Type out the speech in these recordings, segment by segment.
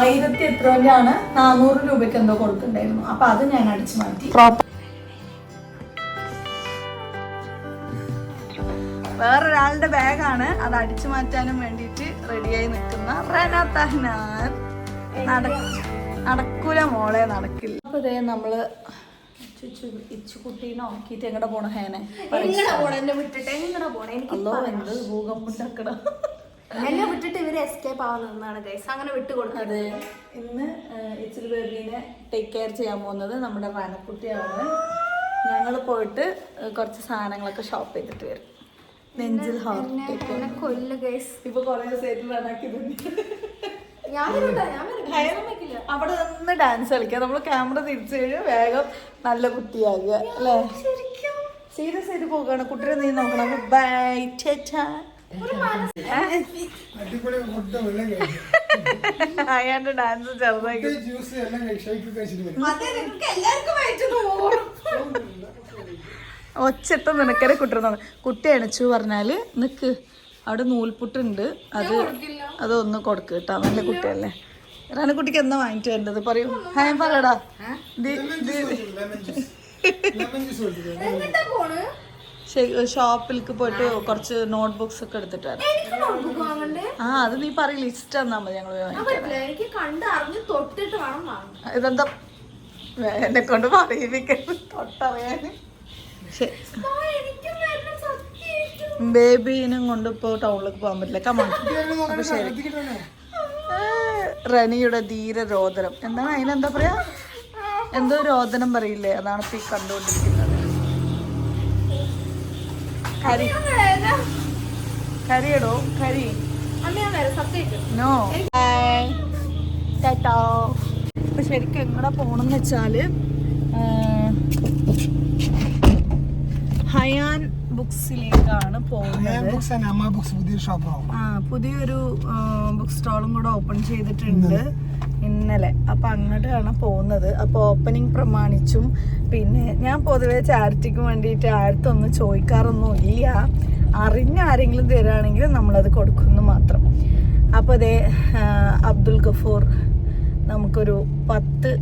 1000 എത്രയാണ് 400 രൂപയ്ക്ക് എന്തോ കൊടുക്കണ്ടായിരുന്നു. അപ്പൊ അത് ഞാൻ അടിച്ചു മാറ്റി. വേറൊരാളുടെ ബാഗാണ്, അത് അടിച്ചു മാറ്റാനും വേണ്ടിയിട്ട് റെഡിയായി നിൽക്കുന്ന റനാത്തഹനാൻ. നടക്കൂല മോളെ, നടക്കില്ല. അപ്പൊ ഇതേ നമ്മള് ഇച്ചുകുട്ടീനെ നോക്കിയിട്ട് എങ്ങടെ പോണ ഹേനെ വിട്ടിട്ട് എങ്ങനെ പോണേ? എന്ത് ഭൂകമ്പുണ്ടാക്കണം എന്നെ വിട്ടിട്ട് ഇവര് എസ്കേപ്പ് ആവുന്നതാണ് ഗൈസ്. അങ്ങനെ വിട്ടുകൊടുക്കുന്നത്. ഇന്ന് ഇച്ചിരി ബേബീനെ ടേക്ക് കെയർ ചെയ്യാൻ പോകുന്നത് നമ്മുടെ റാനക്കുട്ടിയാണ്. ഞങ്ങൾ പോയിട്ട് കുറച്ച് സാധനങ്ങളൊക്കെ ഷോപ്പ് ചെയ്തിട്ട് വരും. നെഞ്ചിൽ കൊല്ല ഗൈസ്. ഇപ്പൊ കൊറേ ദിവസമായിട്ട് റനാക്കിട്ടുണ്ട്. അവിടെ നിന്ന് ഡാൻസ് കളിക്കുക. നമ്മൾ ക്യാമറ തിരിച്ചു കഴിഞ്ഞാൽ വേഗം നല്ല കുട്ടിയാകുക അല്ലേ? സീരിയസ് ആയിട്ട് പോകാണ്. കുട്ടിയെ നീ നോക്കണം. ബൈ ചേച്ചാ. അയാളുടെ ഡാൻസ് ചെറുതായി ഒച്ചിട്ട് നിനക്കരെ കുട്ടിരുന്നാണ്. കുട്ടി എണിച്ചു പറഞ്ഞാല് നിക്ക് അവിടെ നൂൽപുട്ടുണ്ട്, അതൊന്ന് കൊടുക്ക് കേട്ടോ. നല്ല കുട്ടിയല്ലേ. റാനക്കുട്ടിക്ക് എന്നാ വാങ്ങിട്ട് വേണ്ടത് പറയൂ. ഹായ് പറയടാ. ഷോപ്പിലേക്ക് പോയിട്ട് കുറച്ച് നോട്ട് ബുക്സ് ഒക്കെ എടുത്തിട്ട് വരാം. അത് നീ പറയും, ലിസ്റ്റ് തന്നാ മതി. ഞങ്ങള് ഇതെന്താ എന്നെ കൊണ്ട് പറയിപ്പിക്കരുത്, തൊട്ടറിയാന്. ബേബീനും കൊണ്ട് ഇപ്പൊ ടൗണിലേക്ക് പോകാൻ പറ്റില്ല. കമാ. അപ്പൊ ശരി. റനിയുടെ ധീരരോദനം എന്താണ്, അതിനെന്താ പറയാ, എന്തോ രോദനം പറയില്ലേ, അതാണ് ഇപ്പൊ ഈ കണ്ടുകൊണ്ടിരിക്കുന്നത്. കരിയടോ കരി. നോ. ഇപ്പൊ ശരിക്കും എങ്ങടെ പോണെന്ന് വെച്ചാല് ഹയാൻ ബുക്സിലേക്കാണ് പോകുന്നത്. പുതിയൊരു ബുക്ക് സ്റ്റോളും കൂടെ ഓപ്പൺ ചെയ്തിട്ടുണ്ട് ഇന്നലെ. അപ്പൊ അങ്ങോട്ടാണ് പോകുന്നത്. അപ്പൊ ഓപ്പണിംഗ് പ്രമാണിച്ചും പിന്നെ ഞാൻ പൊതുവെ ചാരിറ്റിക്ക് വേണ്ടിയിട്ട് ആർക്കൊന്നും ചോദിക്കാറൊന്നും ഇല്ല. അറിഞ്ഞ ആരെങ്കിലും തരാണെങ്കിൽ നമ്മളത് കൊടുക്കുന്നു മാത്രം. അപ്പൊ അതേ അബ്ദുൽ ഗഫൂർ നമുക്കൊരു 10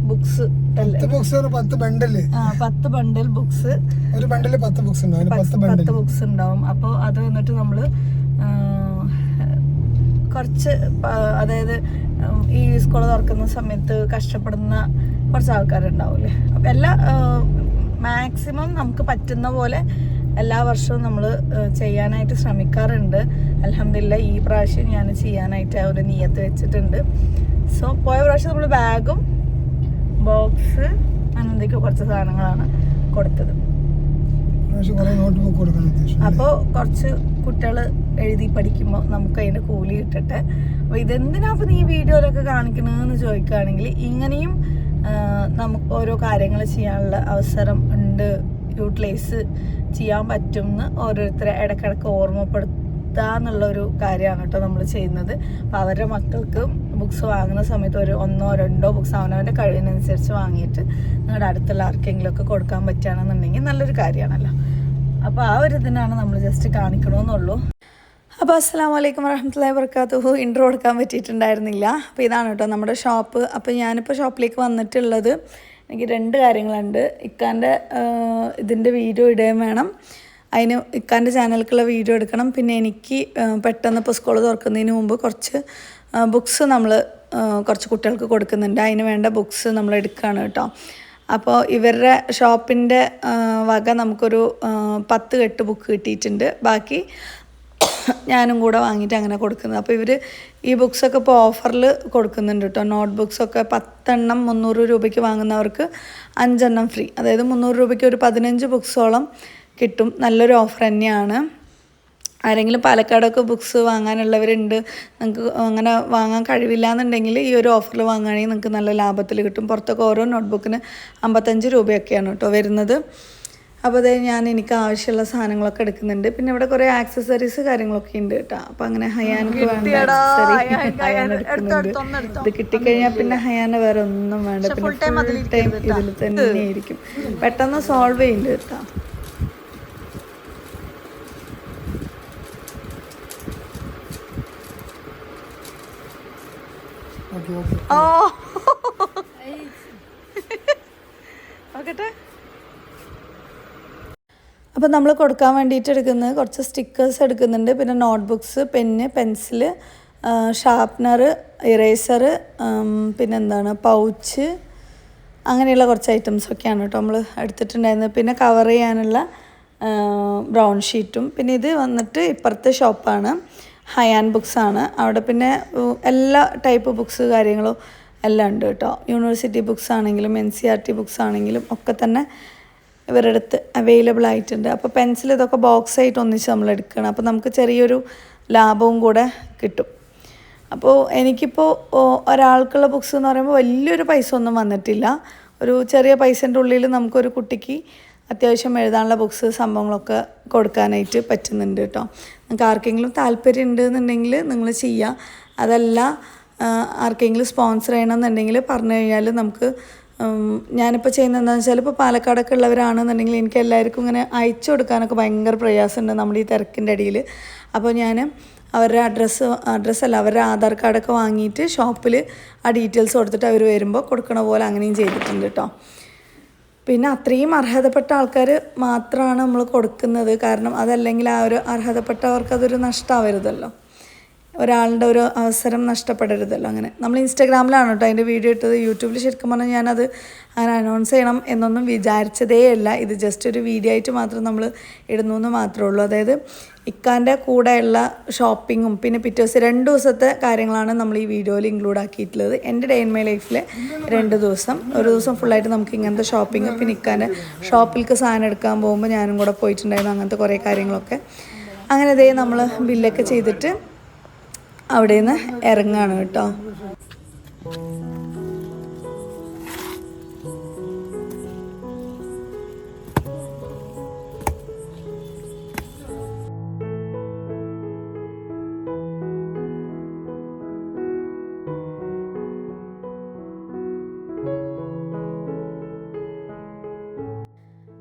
ബുക്സ് 10 ബണ്ടിൽ ബുക്സ്, ഒരു ബണ്ടില് 10 ബുക്സ് ഉണ്ടാവും. 10 ബുക്സ് ഉണ്ടാവും. അപ്പോൾ അത് വന്നിട്ട് നമ്മള് കുറച്ച്, അതായത് ഈ സ്കൂൾ തുറക്കുന്ന സമയത്ത് കഷ്ടപ്പെടുന്ന കുറച്ച് ആൾക്കാരുണ്ടാവില്ലേ. അപ്പം മാക്സിമം നമുക്ക് പറ്റുന്ന പോലെ എല്ലാ വർഷവും നമ്മൾ ചെയ്യാനായിട്ട് ശ്രമിക്കാറുണ്ട്. അൽഹംദുലില്ലാ ഈ പ്രാവശ്യം ഞാൻ ചെയ്യാനായിട്ട് ഒരു നിയത്ത് വെച്ചിട്ടുണ്ട്. സോ പോയ പ്രാവശ്യം നമ്മൾ ബാഗും ബോക്സ് അങ്ങനത്തേക്ക് കുറച്ച് സാധനങ്ങളാണ് കൊടുത്തത്. അപ്പോൾ കുറച്ച് കുട്ടികൾ എഴുതി പഠിക്കുമ്പോൾ നമുക്ക് അതിൻ്റെ കൂലി കിട്ടട്ടെ. അപ്പോൾ ഇതെന്തിനാ അപ്പോൾ നീ വീഡിയോയിലൊക്കെ കാണിക്കണമെന്ന് ചോദിക്കുകയാണെങ്കിൽ ഇങ്ങനെയും നമുക്ക് ഓരോ കാര്യങ്ങൾ ചെയ്യാനുള്ള അവസരം ഉണ്ട്, യൂട്ടിലൈസ് ചെയ്യാൻ പറ്റും എന്ന് ഓരോരുത്തരെ ഇടയ്ക്കിടയ്ക്ക് ഓർമ്മപ്പെടുത്താന്നുള്ളൊരു കാര്യമാണ് കേട്ടോ നമ്മൾ ചെയ്യുന്നത്. അപ്പോൾ അവരുടെ മക്കൾക്ക് ബുക്സ് വാങ്ങുന്ന സമയത്ത് ഒരു 1-2 ബുക്സ് അവനവൻ്റെ കഴിവിനനുസരിച്ച് വാങ്ങിയിട്ട് നിങ്ങളുടെ അടുത്തുള്ള ആർക്കെങ്കിലും ഒക്കെ കൊടുക്കാൻ പറ്റുകയാണെന്നുണ്ടെങ്കിൽ നല്ലൊരു കാര്യമാണല്ലോ. അപ്പോൾ ആ ഒരു ഇതിനാണ് നമ്മൾ ജസ്റ്റ് കാണിക്കണമെന്നുള്ളൂ. അപ്പോൾ അസ്സലാമു അലൈക്കും വറഹ്മത്തുള്ളാഹി വബറകാതുഹു. ഇൻട്രോ കൊടുക്കാൻ പറ്റിയിട്ടുണ്ടായിരുന്നില്ല. അപ്പോൾ ഇതാണ് കേട്ടോ നമ്മുടെ ഷോപ്പ്. അപ്പോൾ ഞാനിപ്പോൾ ഷോപ്പിലേക്ക് വന്നിട്ടുള്ളത്, എനിക്ക് 2 കാര്യങ്ങളുണ്ട്. ഇക്കാൻ്റെ ഇതിൻ്റെ വീഡിയോ ഇടുകയും വേണം, അതിന് ഇക്കാൻ്റെ ചാനലിലേക്കുള്ള വീഡിയോ എടുക്കണം. പിന്നെ എനിക്ക് പെട്ടെന്ന് ഇപ്പോൾ സ്കൂൾ തുറക്കുന്നതിന് മുമ്പ് കുറച്ച് ബുക്സ് നമ്മൾ കുറച്ച് കുട്ടികൾക്ക് കൊടുക്കുന്നുണ്ട്. അതിന് വേണ്ട ബുക്സ് നമ്മൾ എടുക്കുകയാണ് കേട്ടോ. അപ്പോൾ ഇവരുടെ ഷോപ്പിൻ്റെ വക നമുക്കൊരു 10 കെട്ട് ബുക്ക് കിട്ടിയിട്ടുണ്ട്. ബാക്കി ഞാനും കൂടെ വാങ്ങിയിട്ട് അങ്ങനെ കൊടുക്കുന്നത്. അപ്പോൾ ഇവർ ഈ ബുക്സൊക്കെ ഇപ്പോൾ ഓഫറിൽ കൊടുക്കുന്നുണ്ട് കേട്ടോ. നോട്ട് ബുക്സൊക്കെ 10 എണ്ണം 300 രൂപയ്ക്ക് വാങ്ങുന്നവർക്ക് 5 എണ്ണം ഫ്രീ. അതായത് 300 രൂപയ്ക്ക് ഒരു 15 ബുക്സോളം കിട്ടും. നല്ലൊരു ഓഫർ തന്നെയാണ്. ആരെങ്കിലും പാലക്കാടൊക്കെ ബുക്സ് വാങ്ങാനുള്ളവരുണ്ട്, നിങ്ങൾക്ക് അങ്ങനെ വാങ്ങാൻ കഴിവില്ല എന്നുണ്ടെങ്കിൽ ഈ ഒരു ഓഫറിൽ വാങ്ങുകയാണെങ്കിൽ നിങ്ങൾക്ക് നല്ല ലാഭത്തിൽ കിട്ടും. പുറത്തൊക്കെ ഓരോ നോട്ട്ബുക്കിന് 55 രൂപയൊക്കെയാണ് കേട്ടോ വരുന്നത്. അപ്പോൾ അത് എനിക്ക് ആവശ്യമുള്ള സാധനങ്ങളൊക്കെ എടുക്കുന്നുണ്ട്. പിന്നെ ഇവിടെ കുറേ ആക്സസറീസ് കാര്യങ്ങളൊക്കെ ഉണ്ട് കേട്ടോ. അപ്പോൾ അങ്ങനെ ഹയാനക്ക് വേണ്ട ഹയാൻ എടുക്കുന്നുണ്ട്. ഇത് കിട്ടിക്കഴിഞ്ഞാൽ പിന്നെ ഹയാന് വേറെ ഒന്നും വേണ്ട, പിന്നെ ഫുൾ ടൈം ഇതിൽ തന്നെ ആയിരിക്കും. പെട്ടെന്ന് സോൾവ് ചെയ്യുന്നുണ്ട് കേട്ടോ. ഓ നോക്കട്ടെ. അപ്പോൾ നമ്മൾ കൊടുക്കാൻ വേണ്ടിയിട്ട് എടുക്കുന്നത് കുറച്ച് സ്റ്റിക്കേഴ്സ് എടുക്കുന്നുണ്ട്, പിന്നെ notebooks, pen, pencil, sharpener, eraser, പിന്നെന്താണ് പൗച്ച്, അങ്ങനെയുള്ള കുറച്ച് ഐറ്റംസൊക്കെയാണ് കേട്ടോ നമ്മൾ എടുത്തിട്ടുണ്ടായിരുന്നത്. പിന്നെ കവർ ചെയ്യാനുള്ള ബ്രൗൺ ഷീറ്റും. പിന്നെ ഇത് വന്നിട്ട് ഇപ്പുറത്തെ ഷോപ്പാണ്, ഹയാൻ ബുക്സാണ്. അവിടെ പിന്നെ എല്ലാ ടൈപ്പ് ബുക്സ് കാര്യങ്ങളും എല്ലാം ഉണ്ട് കേട്ടോ. യൂണിവേഴ്സിറ്റി ബുക്സ് ആണെങ്കിലും NCERT ബുക്സ് ആണെങ്കിലും ഒക്കെ തന്നെ ഇവരുടെ അടുത്ത് അവൈലബിൾ ആയിട്ടുണ്ട്. അപ്പോൾ പെൻസിൽ ഇതൊക്കെ ബോക്സ് ആയിട്ട് ഒന്നിച്ച് നമ്മൾ എടുക്കണം, അപ്പോൾ നമുക്ക് ചെറിയൊരു ലാഭവും കൂടെ കിട്ടും. അപ്പോൾ എനിക്കിപ്പോൾ ഒരാൾക്കുള്ള ബുക്സ് എന്ന് പറയുമ്പോൾ വലിയൊരു പൈസ ഒന്നും വന്നിട്ടില്ല. ഒരു ചെറിയ പൈസേൻ്റെ ഉള്ളിൽ നമുക്കൊരു കുട്ടിക്ക് അത്യാവശ്യം എഴുതാനുള്ള ബുക്സ് സംഭവങ്ങളൊക്കെ കൊടുക്കാനായിട്ട് പറ്റുന്നുണ്ട് കേട്ടോ. നിങ്ങൾക്ക് ആർക്കെങ്കിലും താല്പര്യം ഉണ്ടെന്നുണ്ടെങ്കിൽ നിങ്ങൾ ചെയ്യുക. അതല്ല ആർക്കെങ്കിലും സ്പോൺസർ ചെയ്യണമെന്നുണ്ടെങ്കിൽ പറഞ്ഞു കഴിഞ്ഞാൽ നമുക്ക്, ഞാനിപ്പോൾ ചെയ്യുന്നത് എന്താണെന്ന് വെച്ചാൽ, ഇപ്പോൾ പാലക്കാടൊക്കെ ഉള്ളവരാണെന്നുണ്ടെങ്കിൽ എനിക്ക് എല്ലാവർക്കും ഇങ്ങനെ അയച്ചു കൊടുക്കാനൊക്കെ ഭയങ്കര പ്രയാസമുണ്ട് നമ്മൾ ഈ തിരക്കിൻ്റെ ഇടയിൽ. അപ്പോൾ ഞാൻ അവരുടെ അഡ്രസ്സല്ല അവരുടെ ആധാർ കാർഡൊക്കെ വാങ്ങിയിട്ട് ഷോപ്പിൽ ആ ഡീറ്റെയിൽസ് കൊടുത്തിട്ട് അവർ വരുമ്പോൾ കൊടുക്കണ പോലെ അങ്ങനെയും ചെയ്തിട്ടുണ്ട് കേട്ടോ. പിന്നെ അത്രയും അർഹതപ്പെട്ട ആൾക്കാർ മാത്രമാണ് നമ്മൾ കൊടുക്കുന്നത്. കാരണം അതല്ലെങ്കിൽ ആ ഒരു അർഹതപ്പെട്ടവർക്ക് അതൊരു നഷ്ടമാവരുതല്ലോ, ഒരാളുടെ ഒരു അവസരം നഷ്ടപ്പെടരുതല്ലോ. അങ്ങനെ നമ്മൾ ഇൻസ്റ്റാഗ്രാമിലാണ് കേട്ടോ അതിൻ്റെ വീഡിയോ ഇട്ടത്. യൂട്യൂബിൽ ശരിക്കും പറഞ്ഞാൽ ഞാനത് അങ്ങനെ അനൗൺസ് ചെയ്യണം എന്നൊന്നും വിചാരിച്ചതേ അല്ല. ഇത് ജസ്റ്റ് ഒരു വീഡിയോ ആയിട്ട് മാത്രം നമ്മൾ ഇടുന്നു എന്ന് മാത്രമേ ഉള്ളൂ. അതായത് ഇക്കാൻ്റെ കൂടെയുള്ള ഷോപ്പിങ്ങും പിന്നെ പിറ്റേ ദിവസം 2 ദിവസത്തെ കാര്യങ്ങളാണ് നമ്മൾ ഈ വീഡിയോയിൽ ഇൻക്ലൂഡ് ആക്കിയിട്ടുള്ളത്. എൻ്റെ ഡേ ഇൻ മൈ ലൈഫിലെ 2 ദിവസം, ഒരു ദിവസം ഫുള്ളായിട്ട് നമുക്ക് ഇങ്ങനത്തെ ഷോപ്പിംഗ്, പിന്നെ ഇക്കാൻ്റെ ഷോപ്പിലേക്ക് സാധനം എടുക്കാൻ പോകുമ്പോൾ ഞാനും കൂടെ പോയിട്ടുണ്ടായിരുന്നു, അങ്ങനത്തെ കുറേ കാര്യങ്ങളൊക്കെ. അങ്ങനെ ഇതേ നമ്മൾ ബില്ലൊക്കെ ചെയ്തിട്ട് അവിടെ നിന്ന് ഇറങ്ങാണ് കേട്ടോ.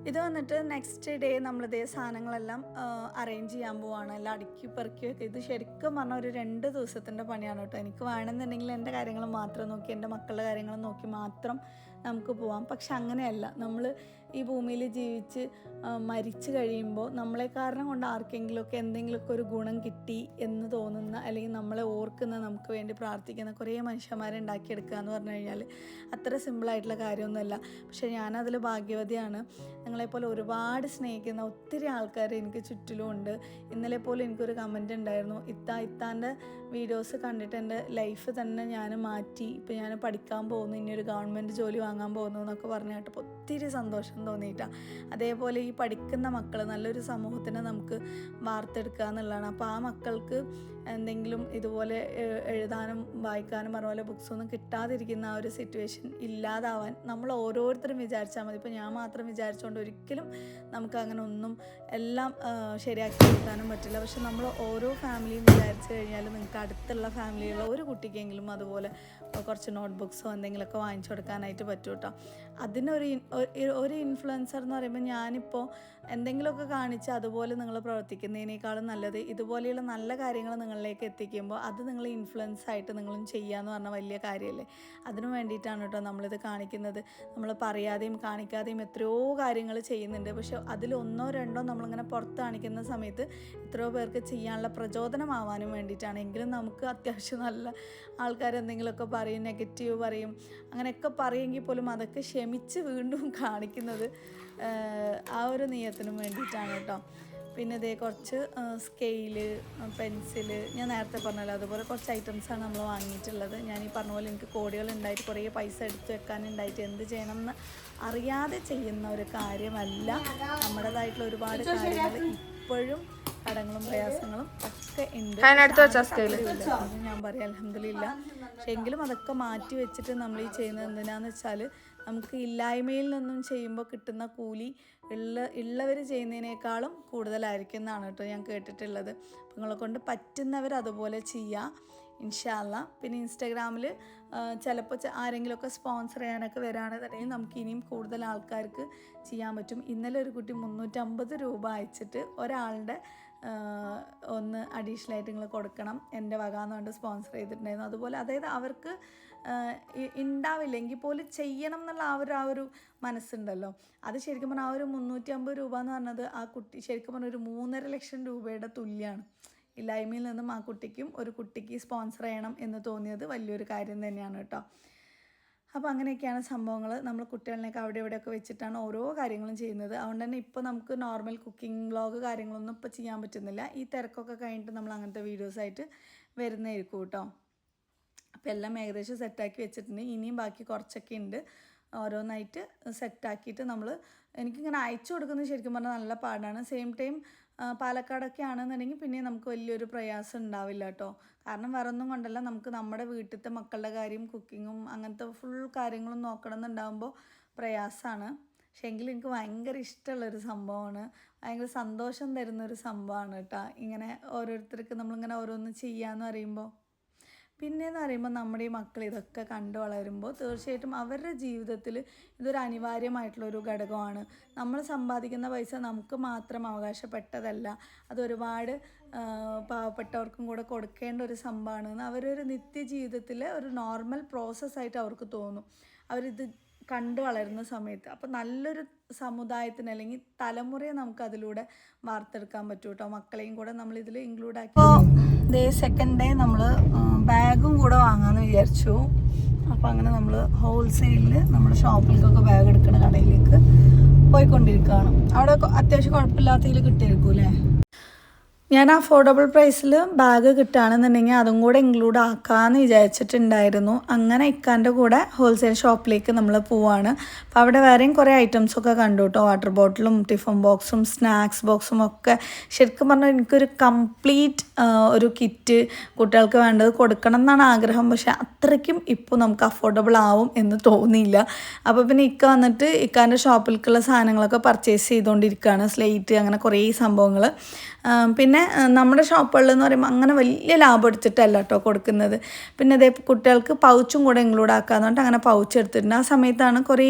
ഇത് വന്നിട്ട് നെക്സ്റ്റ് ഡേ നമ്മളിതേ സാധനങ്ങളെല്ലാം അറേഞ്ച് ചെയ്യാൻ പോവാണ്, എല്ലാം അടുക്കി പെറുക്കി വെക്കുക. ഇത് ശരിക്കും പറഞ്ഞാൽ ഒരു 2 ദിവസത്തിൻ്റെ പണിയാണ് കേട്ടോ. എനിക്ക് വേണമെന്നുണ്ടെങ്കിൽ എൻ്റെ കാര്യങ്ങൾ മാത്രം നോക്കി, എൻ്റെ മക്കളുടെ കാര്യങ്ങൾ നോക്കി മാത്രം നമുക്ക് പോവാം. പക്ഷെ അങ്ങനെയല്ല, നമ്മൾ ഈ ഭൂമിയിൽ ജീവിച്ച് മരിച്ചു കഴിയുമ്പോൾ നമ്മളെ കാരണം കൊണ്ട് ആർക്കെങ്കിലുമൊക്കെ എന്തെങ്കിലുമൊക്കെ ഒരു ഗുണം കിട്ടി എന്ന് തോന്നുന്ന, അല്ലെങ്കിൽ നമ്മളെ ഓർക്കുന്ന, നമുക്ക് വേണ്ടി പ്രാർത്ഥിക്കുന്ന കുറേ മനുഷ്യന്മാരെ ഉണ്ടാക്കിയെടുക്കുക എന്ന് പറഞ്ഞു കഴിഞ്ഞാൽ അത്ര സിമ്പിളായിട്ടുള്ള കാര്യമൊന്നുമല്ല. പക്ഷേ ഞാനതിൽ ഭാഗ്യവതിയാണ്. നിങ്ങളെപ്പോലെ ഒരുപാട് സ്നേഹിക്കുന്ന ഒത്തിരി ആൾക്കാർ എനിക്ക് ചുറ്റിലും ഉണ്ട്. ഇന്നലെ പോലും എനിക്കൊരു കമൻറ്റ് ഉണ്ടായിരുന്നു, ഇത്താൻ്റെ വീഡിയോസ് കണ്ടിട്ട് എൻ്റെ ലൈഫ് തന്നെ ഞാൻ മാറ്റി, ഇപ്പോൾ ഞാൻ പഠിക്കാൻ പോകുന്നു, ഇനി ഒരു ഗവൺമെൻറ് ജോലി വാങ്ങാൻ പോകുന്നു എന്നൊക്കെ പറഞ്ഞു കേട്ടപ്പോൾ ഒത്തിരി സന്തോഷം തോന്നിയിട്ടാണ്. അതേപോലെ ഈ പഠിക്കുന്ന മക്കൾ നല്ലൊരു സമൂഹത്തിനെ നമുക്ക് വാർത്തെടുക്കുക എന്നുള്ളതാണ്. അപ്പോൾ ആ മക്കൾക്ക് എന്തെങ്കിലും ഇതുപോലെ എഴുതാനും വായിക്കാനും പറഞ്ഞ പോലെ ബുക്സൊന്നും കിട്ടാതിരിക്കുന്ന ആ ഒരു സിറ്റുവേഷൻ ഇല്ലാതാവാൻ നമ്മൾ ഓരോരുത്തരും വിചാരിച്ചാൽ മതി. ഇപ്പോൾ ഞാൻ മാത്രം വിചാരിച്ചുകൊണ്ട് ഒരിക്കലും നമുക്ക് അങ്ങനെ ഒന്നും എല്ലാം ശരിയാക്കി എടുക്കാനും പറ്റില്ല. പക്ഷെ നമ്മൾ ഓരോ ഫാമിലിയും വിചാരിച്ചു കഴിഞ്ഞാൽ നിങ്ങൾക്ക് അടുത്തുള്ള ഫാമിലിയുള്ള ഒരു കുട്ടിക്കെങ്കിലും അതുപോലെ കുറച്ച് നോട്ട്ബുക്സോ എന്തെങ്കിലുമൊക്കെ വാങ്ങിച്ചു കൊടുക്കാനായിട്ട് പറ്റും കേട്ടോ. അതിനൊരു ഇൻഫ്ലുവൻസർ എന്ന് പറയുമ്പോൾ ഞാനിപ്പോൾ എന്തെങ്കിലുമൊക്കെ കാണിച്ച് അതുപോലെ നിങ്ങൾ പ്രവർത്തിക്കുന്നതിനേക്കാളും നല്ലത് ഇതുപോലെയുള്ള നല്ല കാര്യങ്ങൾ നിങ്ങളിലേക്ക് എത്തിക്കുമ്പോൾ അത് നിങ്ങൾ ഇൻഫ്ലുവൻസ് ആയിട്ട് നിങ്ങളും ചെയ്യാന്ന് പറഞ്ഞാൽ വലിയ കാര്യമല്ലേ. അതിനു വേണ്ടിയിട്ടാണ് കേട്ടോ നമ്മളിത് കാണിക്കുന്നത്. നമ്മൾ പറയാതെയും കാണിക്കാതെയും എത്രയോ കാര്യങ്ങൾ ചെയ്യുന്നുണ്ട്. പക്ഷെ അതിൽ 1 or 2 നമ്മളിങ്ങനെ പുറത്ത് കാണിക്കുന്ന സമയത്ത് എത്രയോ പേർക്ക് ചെയ്യാനുള്ള പ്രചോദനമാവാനും വേണ്ടിയിട്ടാണ്. എങ്കിലും നമുക്ക് അത്യാവശ്യം നല്ല ആൾക്കാർ എന്തെങ്കിലുമൊക്കെ പറയും, നെഗറ്റീവ് പറയും, അങ്ങനെയൊക്കെ പറയുമെങ്കിൽ പോലും അതൊക്കെ ക്ഷമിച്ച് വീണ്ടും കാണിക്കുന്നത് ആ ഒരു നിയത്തിനും വേണ്ടിയിട്ടാണ് കേട്ടോ. പിന്നെ ഇതേ കുറച്ച് സ്കെയില്, പെൻസില്, ഞാൻ നേരത്തെ പറഞ്ഞല്ലോ അതുപോലെ കുറച്ച് ഐറ്റംസാണ് നമ്മൾ വാങ്ങിയിട്ടുള്ളത്. ഞാൻ ഈ പറഞ്ഞ പോലെ എനിക്ക് കോടികളുണ്ടായിട്ട് കുറേ പൈസ എടുത്ത് വെക്കാനുണ്ടായിട്ട് എന്ത് ചെയ്യണം എന്ന് അറിയാതെ ചെയ്യുന്ന ഒരു കാര്യമല്ല. നമ്മുടേതായിട്ടുള്ള ഒരുപാട് കാര്യങ്ങൾ ഇപ്പോഴും കടങ്ങളും പ്രയാസങ്ങളും ഒക്കെ ഉണ്ട്. ഞാൻ പറയാം അൽഹംദുലില്ലാ. പക്ഷെ എങ്കിലും അതൊക്കെ മാറ്റി വെച്ചിട്ട് നമ്മൾ ഈ ചെയ്യുന്നത് എന്തിനാന്ന് വെച്ചാൽ നമുക്ക് ഇല്ലായ്മയിൽ നിന്നും ചെയ്യുമ്പോൾ കിട്ടുന്ന കൂലി ഉള്ളവർ ചെയ്യുന്നതിനേക്കാളും കൂടുതലായിരിക്കും എന്നാണ് കേട്ടോ ഞാൻ കേട്ടിട്ടുള്ളത്. നിങ്ങളെ കൊണ്ട് പറ്റുന്നവർ അതുപോലെ ചെയ്യുക. ഇൻഷാ അല്ലാ. പിന്നെ ഇൻസ്റ്റാഗ്രാമിൽ ചിലപ്പോൾ ആരെങ്കിലുമൊക്കെ സ്പോൺസർ ചെയ്യാനൊക്കെ വരികയാണെന്നുണ്ടെങ്കിൽ നമുക്ക് ഇനിയും കൂടുതൽ ആൾക്കാർക്ക് ചെയ്യാൻ പറ്റും. ഇന്നലെ ഒരു കുട്ടി 350 രൂപ അയച്ചിട്ട് ഒരാളുടെ ഒന്ന് അഡീഷണൽ ആയിട്ട് നിങ്ങൾ കൊടുക്കണം എൻ്റെ വക എന്ന് പറഞ്ഞിട്ട് സ്പോൺസർ ചെയ്തിട്ടുണ്ടായിരുന്നു. അതുപോലെ അതായത് അവർക്ക് ഉണ്ടാവില്ലെങ്കിൽ പോലും ചെയ്യണം എന്നുള്ള ആ ഒരു മനസ്സുണ്ടല്ലോ, അത് ശരിക്കും പറഞ്ഞാൽ ആ ഒരു 350 രൂപ എന്ന് പറഞ്ഞത് ആ കുട്ടി ശരിക്കും പറഞ്ഞാൽ ഒരു 3.5 ലക്ഷം രൂപയുടെ തുല്യമാണ്. ഇല്ലായ്മയിൽ നിന്നും ആ കുട്ടിക്കും ഒരു കുട്ടിക്ക് സ്പോൺസർ ചെയ്യണം എന്ന് തോന്നിയത് വലിയൊരു കാര്യം തന്നെയാണ് കേട്ടോ. അപ്പോൾ അങ്ങനെയൊക്കെയാണ് സംഭവങ്ങൾ. നമ്മൾ കുട്ടികളിനൊക്കെ അവിടെ ഇവിടെയൊക്കെ വെച്ചിട്ടാണ് ഓരോ കാര്യങ്ങളും ചെയ്യുന്നത്. അതുകൊണ്ട് തന്നെ ഇപ്പോൾ നമുക്ക് നോർമൽ കുക്കിംഗ് വ്ളോഗ് കാര്യങ്ങളൊന്നും ഇപ്പോൾ ചെയ്യാൻ പറ്റുന്നില്ല. ഈ തിരക്കൊക്കെ കഴിഞ്ഞിട്ട് നമ്മൾ അങ്ങനത്തെ വീഡിയോസായിട്ട് വരുന്നതായിരിക്കും കേട്ടോ. അപ്പോൾ എല്ലാം ഏകദേശം സെറ്റാക്കി വെച്ചിട്ടുണ്ട്. ഇനിയും ബാക്കി കുറച്ചൊക്കെ ഉണ്ട്. ഓരോന്നായിട്ട് സെറ്റാക്കിയിട്ട് എനിക്കിങ്ങനെ അയച്ചു കൊടുക്കുന്നത് ശരിക്കും പറഞ്ഞാൽ നല്ല പാടാണ്. സെയിം ടൈം പാലക്കാടൊക്കെ ആണെന്നുണ്ടെങ്കിൽ പിന്നെ നമുക്ക് വലിയൊരു പ്രയാസം ഉണ്ടാവില്ല കേട്ടോ. കാരണം വേറെ ഒന്നും കൊണ്ടല്ല, നമുക്ക് നമ്മുടെ വീട്ടിലത്തെ മക്കളുടെ കാര്യം കുക്കിങ്ങും അങ്ങനത്തെ ഫുൾ കാര്യങ്ങളും നോക്കണം എന്നുണ്ടാകുമ്പോൾ പ്രയാസമാണ്. പക്ഷേ എങ്കിലും എനിക്ക് ഭയങ്കര ഇഷ്ടമുള്ളൊരു സംഭവമാണ്, ഭയങ്കര സന്തോഷം തരുന്നൊരു സംഭവമാണ് കേട്ടോ. ഇങ്ങനെ ഓരോരുത്തർക്ക് നമ്മളിങ്ങനെ ഓരോന്ന് ചെയ്യാമെന്ന് പറയുമ്പോൾ, പിന്നെയെന്ന് പറയുമ്പോൾ നമ്മുടെ ഈ മക്കൾ ഇതൊക്കെ കണ്ടു വളരുമ്പോൾ തീർച്ചയായിട്ടും അവരുടെ ജീവിതത്തിൽ ഇതൊരു അനിവാര്യമായിട്ടുള്ളൊരു ഘടകമാണ്. നമ്മൾ സമ്പാദിക്കുന്ന പൈസ നമുക്ക് മാത്രം അവകാശപ്പെട്ടതല്ല, അതൊരുപാട് പാവപ്പെട്ടവർക്കും കൂടെ കൊടുക്കേണ്ട ഒരു സംഭവമാണ്. അവരൊരു നിത്യജീവിതത്തിലെ ഒരു നോർമൽ പ്രോസസ്സായിട്ട് അവർക്ക് തോന്നും അവരിത് കണ്ടു വളരുന്ന സമയത്ത്. അപ്പോൾ നല്ലൊരു സമുദായത്തിന് അല്ലെങ്കിൽ തലമുറയെ നമുക്ക് അതിലൂടെ വാർത്തെടുക്കാൻ പറ്റും കേട്ടോ. മക്കളെയും കൂടെ നമ്മളിതിൽ ഇൻക്ലൂഡ് ആക്കി. അപ്പോൾ സെക്കൻഡ് ഡേ നമ്മൾ ബാഗും കൂടെ വാങ്ങാമെന്ന് വിചാരിച്ചു. അപ്പോൾ അങ്ങനെ നമ്മൾ ഹോൾസെയിലിൽ നമ്മുടെ ഷോപ്പിലേക്കൊക്കെ ബാഗ് എടുക്കുന്ന കടയിലേക്ക് പോയിക്കൊണ്ടിരിക്കുകയാണ്. അവിടെ അത്യാവശ്യം കുഴപ്പമില്ലാത്തതിൽ കിട്ടിയിരിക്കും അല്ലേ. ഞാൻ അഫോർഡബിൾ പ്രൈസിൽ ബാഗ് കിട്ടുകയാണെന്നുണ്ടെങ്കിൽ അതും കൂടെ ഇൻക്ലൂഡ് ആക്കാമെന്ന് വിചാരിച്ചിട്ടുണ്ടായിരുന്നു. അങ്ങനെ ഇക്കാൻ്റെ കൂടെ ഹോൾസെയിൽ ഷോപ്പിലേക്ക് നമ്മൾ പോവാണ്. അപ്പോൾ അവിടെ വേറെയും കുറേ ഐറ്റംസൊക്കെ കണ്ടു കേട്ടോ. വാട്ടർ ബോട്ടിലും ടിഫിൻ ബോക്സും സ്നാക്സ് ബോക്സും ഒക്കെ. ശരിക്കും പറഞ്ഞാൽ എനിക്കൊരു കംപ്ലീറ്റ് ഒരു കിറ്റ് കുട്ടികൾക്ക് വേണ്ടത് കൊടുക്കണം എന്നാണ് ആഗ്രഹം. പക്ഷേ അത്രയ്ക്കും ഇപ്പോൾ നമുക്ക് അഫോർഡബിൾ ആവും എന്ന് തോന്നിയില്ല. അപ്പോൾ പിന്നെ ഇക്ക വന്നിട്ട് ഇക്കാൻ്റെ ഷോപ്പിലേക്കുള്ള സാധനങ്ങളൊക്കെ പർച്ചേസ് ചെയ്തുകൊണ്ടിരിക്കുകയാണ്. സ്ലേറ്റ് അങ്ങനെ കുറേ സംഭവങ്ങൾ. പിന്നെ നമ്മുടെ ഷോപ്പുകളിലെന്ന് പറയുമ്പോൾ അങ്ങനെ വലിയ ലാഭം എടുത്തിട്ടല്ല കേട്ടോ കൊടുക്കുന്നത്. പിന്നെ അതേ കുട്ടികൾക്ക് പൗച്ചും കൂടെ ഇൻക്ലൂഡ് ആക്കാന്ന് പറഞ്ഞിട്ട് അങ്ങനെ പൗച്ച് എടുത്തിട്ടുണ്ട്. ആ സമയത്താണ് കുറേ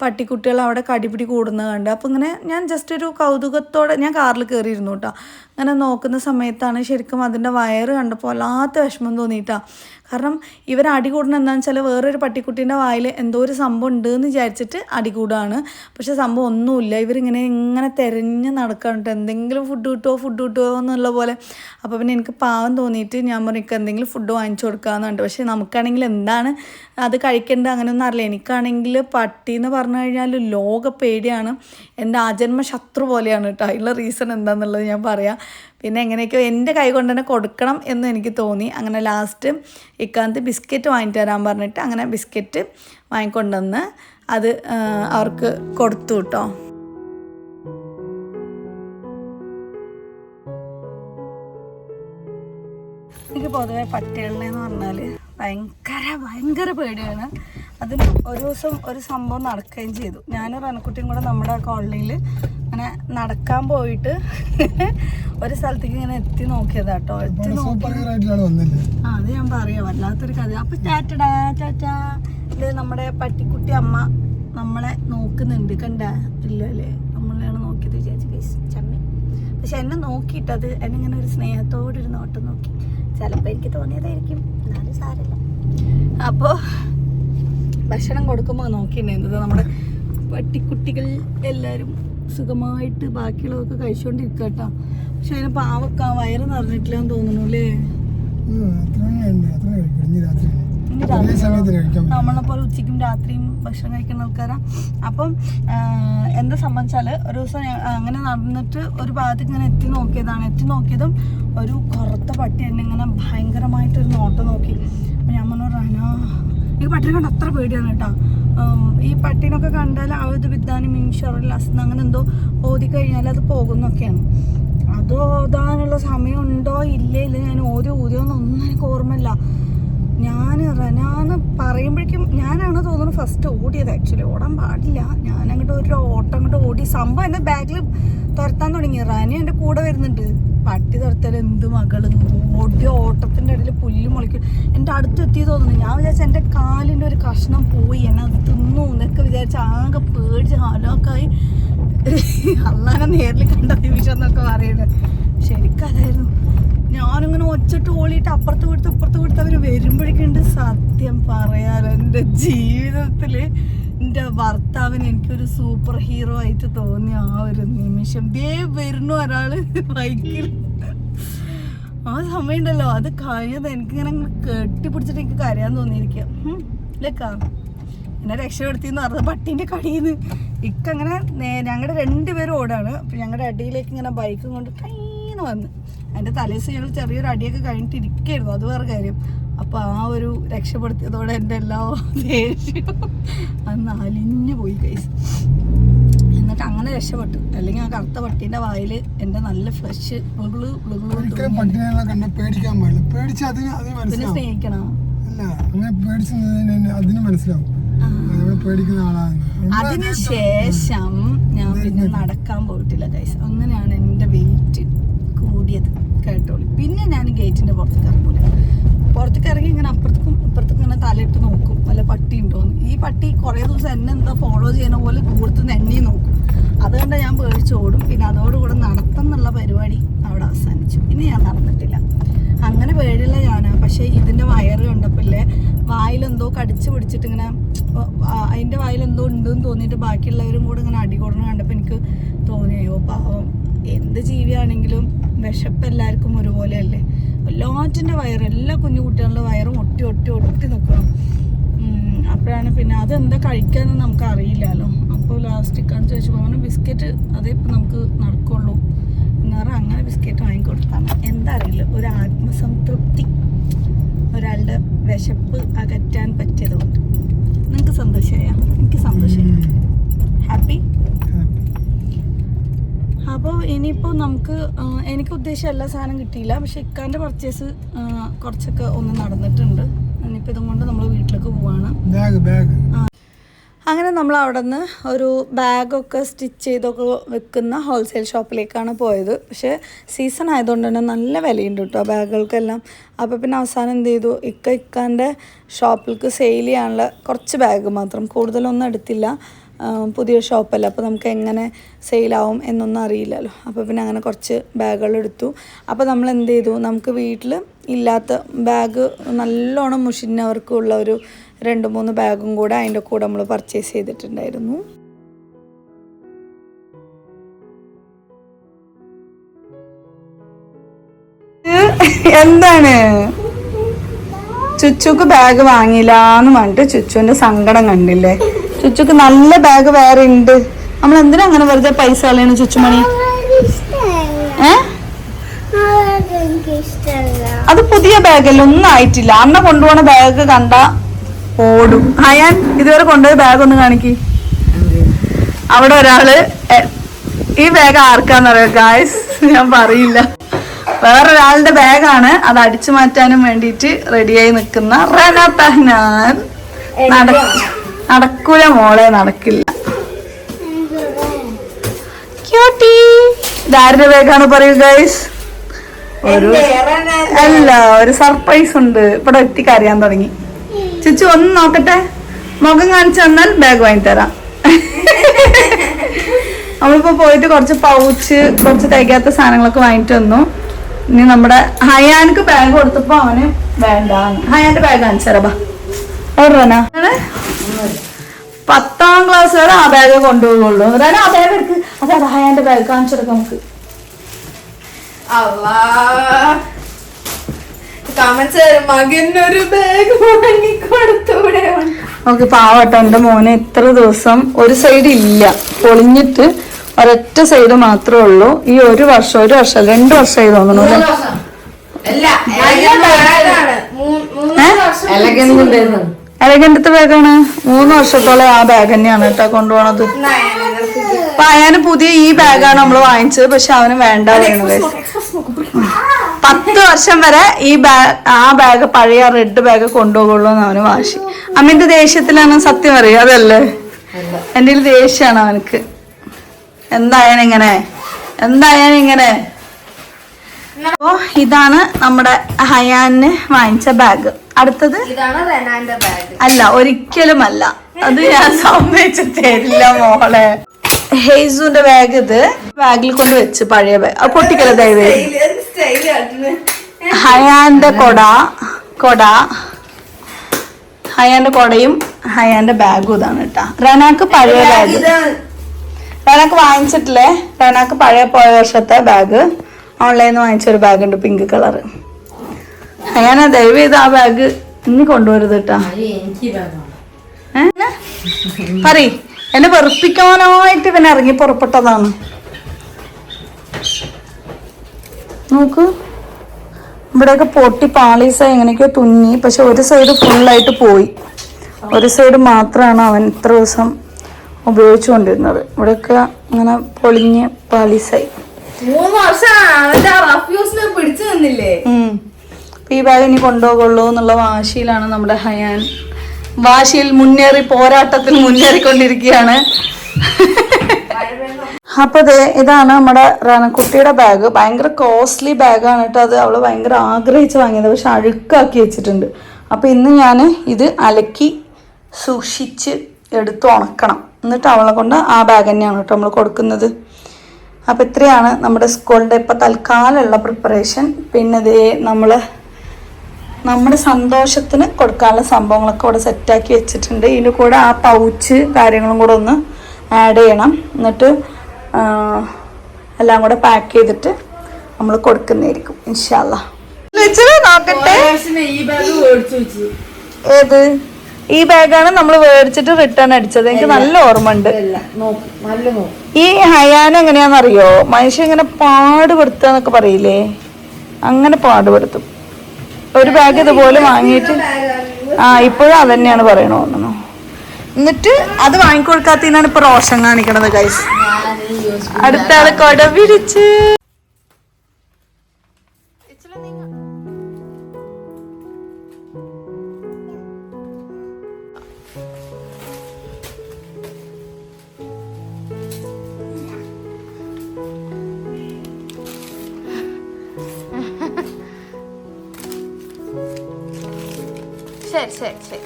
പട്ടിക്കുട്ടികൾ അവിടെ കടിപിടി കൂടുന്നത് കണ്ട്. അപ്പോൾ ഇങ്ങനെ ഞാൻ ജസ്റ്റ് ഒരു കൗതുകത്തോടെ ഞാൻ കാറിൽ കയറിയിരുന്നു കേട്ടോ. അങ്ങനെ നോക്കുന്ന സമയത്താണ് ശരിക്കും അതിൻ്റെ വയറ് കണ്ടപ്പോൾ വല്ലാത്ത വിഷമം തോന്നിയിട്ടാണ്. കാരണം ഇവർ അടി കൂടണം എന്താണെന്ന് വെച്ചാൽ വേറൊരു പട്ടിക്കുട്ടീൻ്റെ വായിൽ എന്തോ ഒരു സംഭവം ഉണ്ട് എന്ന് വിചാരിച്ചിട്ട് അടി കൂടാണ്. പക്ഷേ സംഭവം ഒന്നുമില്ല. ഇവരിങ്ങനെ തിരഞ്ഞ് നടക്കാനുണ്ട്, എന്തെങ്കിലും ഫുഡ് കിട്ടുമോ എന്നുള്ള പോലെ. അപ്പോൾ പിന്നെ എനിക്ക് പാവം തോന്നിയിട്ട് ഞാൻ പറഞ്ഞു എന്തെങ്കിലും ഫുഡ് വാങ്ങിച്ചു കൊടുക്കാമെന്നുണ്ട്. പക്ഷേ നമുക്കാണെങ്കിൽ എന്താണ് അത് കഴിക്കേണ്ടത് അങ്ങനെയൊന്നും അറിയില്ല. എനിക്കാണെങ്കിൽ പട്ടി എന്ന് പറഞ്ഞു കഴിഞ്ഞാൽ ലോക പേടിയാണ്, എൻ്റെ ആജന്മ ശത്രു പോലെയാണ് കേട്ടോ. അതിനുള്ള റീസൺ എന്താണെന്നുള്ളത് ഞാൻ പറയാം. പിന്നെ എങ്ങനെയൊക്കെയോ എൻ്റെ കൈ കൊണ്ട് തന്നെ കൊടുക്കണം എന്ന് എനിക്ക് തോന്നി. അങ്ങനെ ലാസ്റ്റ് ഇക്കാലത്ത് ബിസ്ക്കറ്റ് വാങ്ങിട്ട് തരാൻ പറഞ്ഞിട്ട് അങ്ങനെ ബിസ്ക്കറ്റ് വാങ്ങിക്കൊണ്ടുവന്ന് അത് അവർക്ക് കൊടുത്തു കേട്ടോ. എനിക്ക് പൊതുവെ പട്ടികളെന്ന് പറഞ്ഞാൽ ഭയങ്കര പേടിയാണ്. അതിന് ഒരു ദിവസം ഒരു സംഭവം നടക്കുകയും ചെയ്തു. ഞാനും റനക്കുട്ടിയും കൂടെ നമ്മുടെ കോളനിയിൽ അങ്ങനെ നടക്കാൻ പോയിട്ട് ഒരു സ്ഥലത്തേക്ക് ഇങ്ങനെ എത്തി നോക്കിയതാട്ടോ. എത്തി നോക്കി അത് ഞാൻ പറയാം, വല്ലാത്തൊരു കഥ. അപ്പൊ ടാറ്റാ ഇത് നമ്മുടെ പട്ടിക്കുട്ടി അമ്മ നമ്മളെ നോക്കുന്നുണ്ട്, കണ്ട ഇല്ലല്ലേ? നമ്മളെയാണ് നോക്കിയത് ചേച്ചി ചമ്മി. പക്ഷെ എന്നെ നോക്കിയിട്ടത് എന്നെ ഇങ്ങനെ ഒരു സ്നേഹത്തോടൊരു നോട്ടം നോക്കി. ചിലപ്പോൾ എനിക്ക് തോന്നിയതായിരിക്കും, എന്നാലും സാരമില്ല. അപ്പോൾ ഭക്ഷണം കൊടുക്കുമ്പോൾ നോക്കിയിട്ടുണ്ടായിരുന്നത് നമ്മുടെ പട്ടിക്കുട്ടികൾ എല്ലാവരും സുഖമായിട്ട് ബാക്കിയുള്ളതൊക്കെ കഴിച്ചുകൊണ്ടിരിക്കുക കേട്ടോ. പക്ഷെ അതിന് പാവക്ക വയറ് നിറഞ്ഞിട്ടില്ല എന്ന് തോന്നുന്നു അല്ലേ? നമ്മളെപ്പോലെ ഉച്ചയ്ക്കും രാത്രിയും ഭക്ഷണം കഴിക്കുന്ന ആൾക്കാരാ. അപ്പം എന്താ സംബന്ധിച്ചാൽ ഒരു ദിവസം അങ്ങനെ നടന്നിട്ട് ഒരു ഭാഗത്തേക്ക് ഇങ്ങനെ എത്തി നോക്കിയതും ഒരു കറുത്ത പട്ടി എന്നെ ഇങ്ങനെ ഭയങ്കരമായിട്ടൊരു നോട്ടം നോക്കി. അപ്പം ഞാൻ പറഞ്ഞു ഈ പട്ടിനെ കണ്ട് അത്ര പേടിയാണ് കേട്ടോ. ഈ പട്ടീനൊക്കെ കണ്ടാൽ ആവത് വിദ്യാനും ഇൻഷുറൽ അസ്ന അങ്ങനെ എന്തോ ഓതി കഴിഞ്ഞാൽ അത് പോകുന്നൊക്കെയാണ്. അത് ഓതാനുള്ള സമയമുണ്ടോ ഇല്ല ഞാൻ ഊതിയോന്നൊന്നും എനിക്ക് ഓർമ്മയില്ല. ഞാൻ റനാന്ന് പറയുമ്പോഴേക്കും ഞാനാണ് തോന്നുന്നു ഫസ്റ്റ് ഓടിയത്. ആക്ച്വലി ഓടാൻ പാടില്ല. ഞാൻ അങ്ങോട്ട് ഒരു ഓട്ടം അങ്ങോട്ട് ഓടി. സംഭവം എൻ്റെ ബാഗിൽ തുരത്താൻ തുടങ്ങി. റാനി എൻ്റെ കൂടെ വരുന്നുണ്ട്. പട്ടി തുരത്താൽ എന്ത് മകള് ഓടിയ ഓട്ടത്തിൻ്റെ ഇടയിൽ പുല്ല് മുളയ്ക്കും. എൻ്റെ അടുത്തെത്തി തോന്നുന്നു. ഞാൻ വിചാരിച്ച എൻ്റെ കാലിൻ്റെ ഒരു കഷ്ണം പോയി, എന്നെ അത് തിന്നു എന്നൊക്കെ വിചാരിച്ച ആകെ പേടിച്ച് ഹാലോക്കായി. അല്ലാതെ നേരിൽ കണ്ട നിമിഷം എന്നൊക്കെ പറയുന്നത് ശരിക്കതായിരുന്നു. ഞാനിങ്ങനെ ഒച്ചിട്ട് ഓളിയിട്ട് അപ്പുറത്ത് കൊടുത്ത് അവർ വരുമ്പോഴേക്കുണ്ട്. സത്യം പറയാലോ എൻ്റെ ജീവിതത്തിൽ എൻ്റെ ഭർത്താവിന് എനിക്കൊരു സൂപ്പർ ഹീറോ ആയിട്ട് തോന്നിയ ആ ഒരു നിമിഷം. വരുന്നു ഒരാള് ബൈക്കിൽ. ആ സമയം ഉണ്ടല്ലോ, അത് കഴിഞ്ഞത് എനിക്കിങ്ങനെ കെട്ടിപ്പിടിച്ചിട്ട് എനിക്ക് കരയാൻ തോന്നിയിരിക്കുക. ഇല്ലേക്കാ എന്നെ രക്ഷപ്പെടുത്തിയെന്ന് പറഞ്ഞത് പട്ടീൻ്റെ കടിയിൽ നിന്ന്. ഇക്കങ്ങനെ ഞങ്ങളുടെ 2 പേരും ഓടാണ്. അപ്പം ഞങ്ങളുടെ അടിയിലേക്ക് ഇങ്ങനെ ബൈക്കും കൊണ്ട് ടൈന്ന് വന്ന് അതിൻ്റെ തലേദിവസം ഞങ്ങൾ ചെറിയൊരു അടിയൊക്കെ കഴിഞ്ഞിട്ട് ഇരിക്കുകയായിരുന്നു. അത് വേറെ കാര്യം. അപ്പോൾ ആ ഒരു രക്ഷപ്പെടുത്തിയതോടെ എൻ്റെ എല്ലാ ദേഷ്യവും അന്ന് അലിഞ്ഞു പോയി ഗൈസ്. എന്നിട്ട് അങ്ങനെ രക്ഷപ്പെട്ടു. അല്ലെങ്കിൽ ആ കറുത്ത പട്ടീൻ്റെ വായിൽ എൻ്റെ നല്ല ഫ്ലഷ് പിന്നെ സ്നേഹിക്കണം. അതിനുശേഷം ഞാൻ പിന്നെ നടക്കാൻ പോയിട്ടില്ല ഗൈസ്. അങ്ങനെയാണ് എൻ്റെ വെയിറ്റ് കൂടിയത് കേട്ടോളൂ. പിന്നെ ഞാൻ ഗേറ്റിൻ്റെ പുറത്തേക്ക് ഇറങ്ങൂല. പുറത്തേക്ക് ഇറങ്ങി ഇങ്ങനെ അപ്പുറത്തേക്കും ഇപ്പുറത്തേക്കും ഇങ്ങനെ തലയിട്ട് നോക്കും വല്ല പട്ടി ഉണ്ടോന്ന്. ഈ പട്ടി കുറേ ദിവസം എന്നെ എന്താ ഫോളോ ചെയ്യുന്ന പോലെ ദൂരത്തുനിന്ന് എന്നെയും നോക്കും. അതുകൊണ്ട് ഞാൻ പേടിച്ചോടും. പിന്നെ അതോടുകൂടെ നടത്തുന്നുള്ള പരിപാടി അവിടെ അവസാനിച്ചു. ഇനി ഞാൻ നടന്നിട്ടില്ല. അങ്ങനെ പേടില്ല ഞാനാ. പക്ഷേ ഇതിൻ്റെ വയറ് കണ്ടപ്പോഴല്ലേ വായിലെന്തോ കടിച്ചു പിടിച്ചിട്ട് ഇങ്ങനെ അതിൻ്റെ വായിലെന്തോ ഉണ്ടെന്ന് തോന്നിയിട്ട് ബാക്കിയുള്ളവരും കൂടെ ഇങ്ങനെ അടികൊടണം കണ്ടപ്പോൾ എനിക്ക് തോന്നിയോ പാവം. എന്ത് ജീവിയാണെങ്കിലും വിശപ്പ് എല്ലാവർക്കും ഒരുപോലെയല്ലേ. എല്ലാറ്റിൻ്റെ വയറ്, എല്ലാ കുഞ്ഞു കുട്ടികളുടെ വയറും ഒട്ടി നിൽക്കണം. അപ്പോഴാണ് പിന്നെ അതെന്താ കഴിക്കാമെന്ന് നമുക്ക് അറിയില്ലല്ലോ. അപ്പോൾ ലാസ്റ്റിക്കാന്ന് ചോദിച്ചപ്പോൾ അങ്ങനെ ബിസ്ക്കറ്റ് അതേ ഇപ്പം നമുക്ക് നടക്കുള്ളൂ എന്ന് പറഞ്ഞാൽ അങ്ങനെ ബിസ്ക്കറ്റ് വാങ്ങിക്കൊടുത്താണ്. എന്താ അറിയില്ല, ഒരു ആത്മസംതൃപ്തി, ഒരാളുടെ വിശപ്പ് അകറ്റാൻ പറ്റിയതുകൊണ്ട്. നിങ്ങൾക്ക് സന്തോഷമായ? എനിക്ക് സന്തോഷമായി. ഹാപ്പി. അപ്പോൾ ഇനിയിപ്പോൾ നമുക്ക് എനിക്ക് ഉദ്ദേശിച്ച എല്ലാ സാധനം കിട്ടിയില്ല. പക്ഷെ ഇക്കാൻ്റെ പർച്ചേസ് കുറച്ചൊക്കെ ഒന്ന് നടന്നിട്ടുണ്ട്. ഇനിയിപ്പോൾ ഇതും കൊണ്ട് നമ്മൾ വീട്ടിലേക്ക് പോവാണ്. അങ്ങനെ നമ്മൾ അവിടെ നിന്ന് ഒരു ബാഗൊക്കെ സ്റ്റിച്ച് ചെയ്തൊക്കെ വെക്കുന്ന ഹോൾസെയിൽ ഷോപ്പിലേക്കാണ് പോയത്. പക്ഷേ സീസൺ ആയതുകൊണ്ട് തന്നെ നല്ല വിലയുണ്ട് കേട്ടോ ബാഗുകൾക്കെല്ലാം. അപ്പോൾ പിന്നെ അവസാനം എന്ത് ചെയ്തു, ഇക്കാൻ്റെ ഷോപ്പിലേക്ക് സെയിൽ ചെയ്യാനുള്ള കുറച്ച് ബാഗ് മാത്രം, കൂടുതലൊന്നും എടുത്തില്ല. പുതിയ ഷോപ്പല്ല, അപ്പോൾ നമുക്ക് എങ്ങനെ സെയിലാവും എന്നൊന്നും അറിയില്ലല്ലോ. അപ്പോൾ പിന്നെ അങ്ങനെ കുറച്ച് ബാഗുകൾ എടുത്തു. അപ്പോൾ നമ്മൾ എന്ത് ചെയ്തു, നമുക്ക് വീട്ടിൽ ഇല്ലാത്ത ബാഗ് നല്ലോണം മുഷിഞ്ഞവർക്കുള്ള ഒരു 2-3 ബാഗും കൂടെ അതിൻ്റെ കൂടെ നമ്മൾ പർച്ചേസ് ചെയ്തിട്ടുണ്ടായിരുന്നു. എന്താണ് ചുച്ചുക്ക് ബാഗ് വാങ്ങിയില്ലാന്ന് പറഞ്ഞിട്ട് ചുച്ചുവിൻ്റെ സങ്കടം കണ്ടില്ലേ? ചുച്ചുക്ക് നല്ല ബാഗ് വേറെ ഉണ്ട്. നമ്മൾ എന്തിനാ അങ്ങനെ വെറുതെ പൈസ കളയണം ചുച്ചുമണി? അത് പുതിയ ബാഗല്ല, ഒന്നും ആയിട്ടില്ല. അന്ന കൊണ്ടുപോണ ബാഗ് കണ്ട ഓടും. ഹയാൻ ഇതുവരെ കൊണ്ടുപോയ ബാഗ് ഒന്ന് കാണിക്ക്. അവിടെ ഒരാള് ഈ ബാഗ് ആർക്കാന്നറിയോ ഗായ്സ്? ഞാൻ പറയില്ല, വേറൊരാളുടെ ബാഗാണ്. അത് അടിച്ചു മാറ്റാനും വേണ്ടിയിട്ട് റെഡിയായി നിൽക്കുന്ന റന തഹ്നാൻ. നടക്കൂല മോളെ, നടക്കില്ല. ക്യൂട്ടി. ഇതാരുടെ ബാഗാണ് പറയൂ ഗൈസ്? ഒരു സർപ്രൈസ് ഉണ്ട്. ഇവിടെ എത്തിക്കറിയാൻ തുടങ്ങി. ചുച്ചു ഒന്ന് നോക്കട്ടെ, മുഖം കാണിച്ചു തന്നാൽ ബാഗ് വാങ്ങിത്തരാം. നമ്മളിപ്പോ പോയിട്ട് കുറച്ച് പൗച്ച്, കുറച്ച് തയ്ക്കാത്ത സാധനങ്ങളൊക്കെ വാങ്ങിട്ട് വന്നു. ഇനി നമ്മുടെ ഹയാൻക്ക് ബാഗ് കൊടുത്തപ്പോ അവന് വേണ്ടാന്ന്. ഹയാന്റെ ബാഗ് കാണിച്ചു തരാ. ഓർഡറാ 10ാം ക്ലാസ് വരെ ആ ബാഗ് കൊണ്ടുപോകുള്ളൂ. അതായത് ആ ബാഗ് എടുക്ക്. അതെ ഹയാന്റെ ബാഗ് കാണിച്ചെടുക്കാം നമുക്ക്. മകനൊരു ബാഗ് വാങ്ങിക്കൊടുത്തൂടെ? ഓക്കെ, പാവട്ടോ എന്റെ മോനെ. ഇത്ര ദിവസം ഒരു സൈഡ് ഇല്ല, പൊളിഞ്ഞിട്ട് ഒരൊറ്റ സൈഡ് മാത്രമേ ഉള്ളൂ. ഈ 1 വർഷം 2 വർഷമായി തോന്നുന്നു. എലഗന്റത്തെ ബാഗാണ്. 3 വർഷത്തോളം ആ ബാഗ് തന്നെയാണ് കേട്ടോ കൊണ്ടുപോണത്. അപ്പൊ അയാന് പുതിയ ഈ ബാഗാണ് നമ്മൾ വാങ്ങിച്ചത്. പക്ഷെ അവന് വേണ്ട പറയുന്നത്. 10 വർഷം വരെ ആ ബാഗ്, പഴയ റെഡ് ബാഗ് കൊണ്ടുപോകുള്ളൂ എന്ന് അവന് വാശി. അമ്മന്റെ ദേഷ്യത്തിലാണ് സത്യം അറിയാം. അതല്ലേ എന്റെ ദേഷ്യമാണ് അവനക്ക്. എന്തായാലും ഇങ്ങനെ എന്തായാലും ഇങ്ങനെ. അപ്പോ ഇതാണ് നമ്മുടെ ഹയാന് വാങ്ങിച്ച ബാഗ്. അടുത്തത് ഇതാണ് റെനാന്റെ ബാഗ്. അല്ല, ഒരിക്കലും അല്ല, അത് ഞാൻ സമ്മതിച്ചു തരില്ല മോളെ. ഹെയ്സുന്റെ ബാഗ്. ഇത് ബാഗിൽ കൊണ്ട് വെച്ച് പഴയ ബാഗ് പൊട്ടിക്കല ദയവേ. ഹയാന്റെ കൊട ഹയാന്റെ കൊടയും ഹയാന്റെ ബാഗും ഇതാണ് കേട്ടാ. റനാക്ക് പഴയ ബാഗ്. റനാക്ക് വാങ്ങിച്ചിട്ടില്ലേ? റനാക്ക് പഴയ പോയ വർഷത്തെ ബാഗ് ഓൺലൈനിൽ നിന്ന് വാങ്ങിച്ചൊരു ബാഗ് ഉണ്ട്, പിങ്ക് കളറ്. ഹയാന ദയവ് ചെയ്ത് ആ ബാഗ് ഇനി കൊണ്ടുവരുത് കേട്ടാ. പറയ്, എന്നെ വെറുപ്പിക്കാനായിട്ട് ഇവൻ ഇറങ്ങി പുറപ്പെട്ടതാണ്. നോക്ക്, ഇവിടെയൊക്കെ പൊട്ടി പാളീസായി എങ്ങനെയൊക്കെയോ തുന്നി. പക്ഷെ ഒരു സൈഡ് ഫുള്ളായിട്ട് പോയി, ഒരു സൈഡ് മാത്രമാണ് അവൻ ഇത്ര ദിവസം ഉപയോഗിച്ചുകൊണ്ടിരുന്നത്. ഇവിടെയൊക്കെ അങ്ങനെ പൊളിഞ്ഞ് പാളീസായി. 3 വർഷം പിടിച്ചു നിന്നില്ലേ? ഈ ബാഗ് ഇനി കൊണ്ടുപോകുള്ളൂ എന്നുള്ള വാശിയിലാണ് നമ്മുടെ ഹയാൻ. വാശിയിൽ പോരാട്ടത്തിൽ മുന്നേറിക്കൊണ്ടിരിക്കുകയാണ്. അപ്പൊ ഇതാണ് നമ്മുടെ കുട്ടിയുടെ ബാഗ്. ഭയങ്കര കോസ്റ്റ്ലി ബാഗാണ് കേട്ടോ. അത് അവള് ഭയങ്കര ആഗ്രഹിച്ച് വാങ്ങിയത്, പക്ഷെ അഴുക്കാക്കി വെച്ചിട്ടുണ്ട്. അപ്പൊ ഇന്ന് ഞാൻ ഇത് അലക്കി സൂക്ഷിച്ച് എടുത്ത് ഉണക്കണം. എന്നിട്ട് അവളെ കൊണ്ട് ആ ബാഗ് തന്നെയാണ് കേട്ടോ നമ്മൾ കൊടുക്കുന്നത്. അപ്പൊ ഇത്രയാണ് നമ്മുടെ സ്കൂളിന്റെ ഇപ്പൊ തൽക്കാലമുള്ള പ്രിപ്പറേഷൻ. പിന്നെ നമ്മുടെ സന്തോഷത്തിന് കൊടുക്കാനുള്ള സംഭവങ്ങളൊക്കെ ഇവിടെ സെറ്റാക്കി വെച്ചിട്ടുണ്ട്. ഇതിൻ്റെ കൂടെ ആ പൗച്ച് കാര്യങ്ങളും കൂടെ ഒന്ന് ആഡ് ചെയ്യണം. എന്നിട്ട് എല്ലാം കൂടെ പാക്ക് ചെയ്തിട്ട് നമ്മൾ കൊടുക്കുന്നതായിരിക്കും ഇൻഷാ അല്ലാഹ്. നോക്കട്ടെ, ഏത് ഈ ബാഗാണ് നമ്മൾ മേടിച്ചിട്ട് റിട്ടേൺ അടിച്ചത്. എനിക്ക് നല്ല ഓർമ്മ ഉണ്ട്. ഈ ഹയാൻ എങ്ങനെയാണെന്നറിയോ, മനുഷ്യ ഇങ്ങനെ പാടുപെടുത്തുക പറയില്ലേ, അങ്ങനെ പാടുപെടുത്തും. ഒരു ബാഗ് ഇതുപോലെ വാങ്ങിയിട്ട് ഇപ്പോഴും അതന്നെയാണ് പറയണോ തോന്നുന്നു. എന്നിട്ട് അത് വാങ്ങിക്കൊടുക്കാത്തതിനാണ് ഇപ്പൊ റോഷൻ കാണിക്കണത് ഗൈസ്. അടുത്ത ആള് കൊട പിടിച്ച്. ശരി.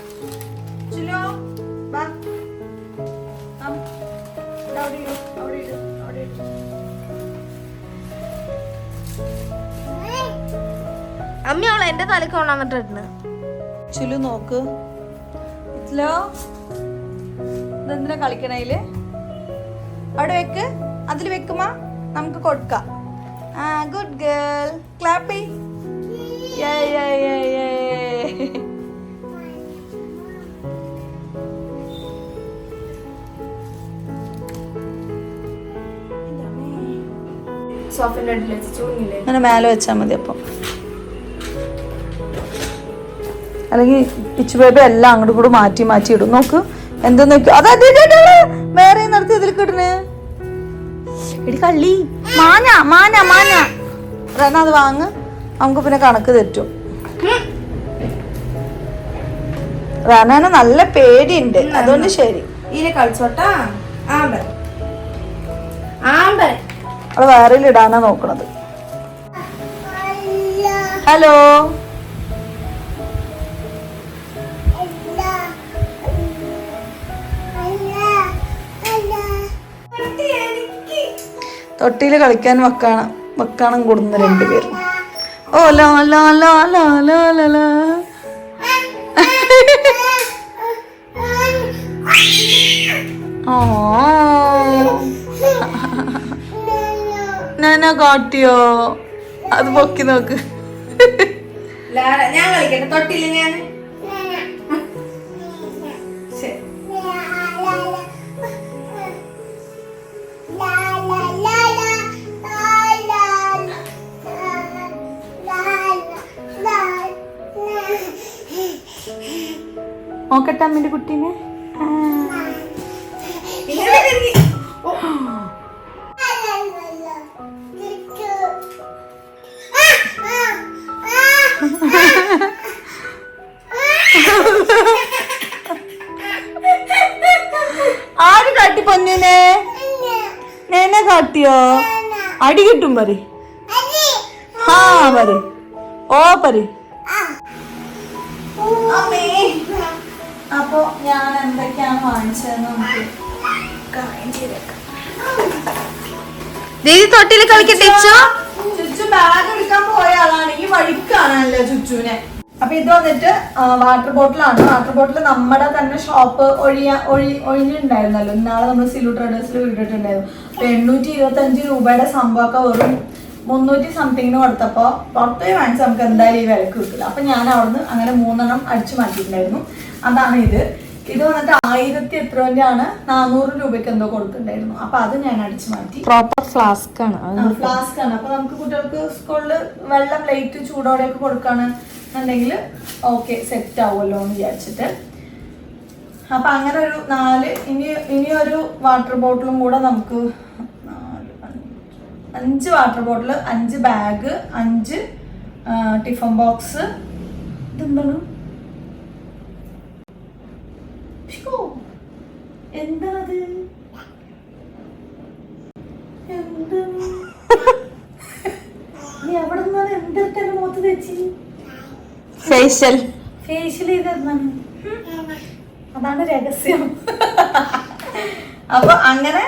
അമ്മ അവളെ എന്റെ തലക്ക് കൊണ്ടാന്നിട്ടുണ്ട്. ചുലു നോക്ക്, ഇതെന്തിനാ കളിക്കണേല്? അവിടെ വെക്ക്, അതിൽ വെക്കുമാ നമുക്ക് കൊടുക്കാം. Good girl, clap. അങ്ങനെ മേലെ വെച്ചാൽ മതി. അപ്പം അല്ലെങ്കിൽ പിച്ചു ബേബി എല്ലാം അങ്ങോട്ട് കൂടെ മാറ്റി ഇടും. നോക്ക് എന്തെന്ന് നോക്കൂ. അതെ വേറെ നടത്തി ഇതിൽ കിടണ്. എടി കള്ളി, മാഞ്ഞ റന അത് വാങ്ങ്, നമുക്ക് പിന്നെ കണക്ക് തെറ്റും. റനാന് നല്ല പേടിയുണ്ട്, അതുകൊണ്ട് ശരി. കളിച്ചോട്ടാ. അവള് വേറെ ഇടാനാ നോക്കണത്. ഹലോ, തൊട്ടിയില് കളിക്കാൻ വെക്കാണം കൂടുന്ന രണ്ടുപേരും. ഓ ലാ ലാ ലാ ലാ ലാ ലാ ലാ. ഞാനാ കാട്ടിയോ? അത് പൊക്കി നോക്ക്. ഞാൻ കളിക്കട്ടെ തൊട്ടില്ല. ഞാൻ നോക്കട്ടെ അമ്മന്റെ കുട്ടീനെ. ആര് കാട്ടി പൊന്നിനെ? നേനെ കാട്ടിയോ? അടി കിട്ടും പറ ഹാ പറ ഓ പറ. അപ്പൊ ഞാൻ എന്തൊക്കെയാണ് വാങ്ങിച്ചതെന്ന് നമുക്ക് കാര്യം ചെയ്തേക്കാം. ദീദി തൊട്ടില് കളിക്കട്ടെ. ചുച്ചു ബാഗ് എടുക്കാൻ പോയ ആളാണ്, ഈ വഴിക്കാണല്ലോ ചുച്ചുവിനെ. അപ്പൊ ഇത് വന്നിട്ട് വാട്ടർ ബോട്ടിലാണ്. വാട്ടർ ബോട്ടിൽ നമ്മുടെ തന്നെ ഷോപ്പ് ഒഴിഞ്ഞിട്ടുണ്ടായിരുന്നല്ലോ, ഇന്നാളെ നമ്മൾ സിലു ട്രേഡേഴ്സിൽ വിട്ടിട്ടുണ്ടായിരുന്നു. അപ്പൊ 825 രൂപയുടെ സംഭവമൊക്കെ വെറും 300 സംതിങ്ങിന് കൊടുത്തപ്പോ പുറത്തുപോയി വാങ്ങിച്ച് നമുക്ക് എന്തായാലും ഈ വിലക്ക് കിട്ടില്ല. അപ്പൊ ഞാൻ അവിടുന്ന് അങ്ങനെ 3 അടിച്ചു മാറ്റിയിട്ടുണ്ടായിരുന്നു. അതാണ് ഇത്. ഇത് വന്നിട്ട് 1000 എത്രോന്റെ ആണ്, 400 രൂപയ്ക്ക് എന്തോ കൊടുത്തിട്ടുണ്ടായിരുന്നു. അപ്പൊ അത് ഞാൻ അടിച്ചു മാറ്റി. പ്രോപ്പർ ഫ്ലാസ്ക് ആണ്. ഫ്ലാസ്ക് ആണ്. അപ്പൊ നമുക്ക് കുട്ടികൾക്ക് സ്കൂളിൽ വെള്ളം ലൈറ്റ് ചൂടോടെയൊക്കെ കൊടുക്കുകയാണെന്നുണ്ടെങ്കിൽ ഓക്കെ സെറ്റ് ആവുമല്ലോ എന്ന് വിചാരിച്ചിട്ട്. അപ്പൊ അങ്ങനെ ഒരു 4 ഇനി ഒരു വാട്ടർ ബോട്ടിലും കൂടെ നമുക്ക് 5 water bottle, 5 bag, 5 tiffin box. ഇതെന്താണ്? എന്താണത്? നീ എവിടെ നിന്നാണ് എന്തൊക്കെ മുഖത്ത് വെച്ച് ഫേഷ്യൽ ചെയ്തെന്നാണ്? അതാണ് രഹസ്യം. അപ്പൊ അങ്ങനെ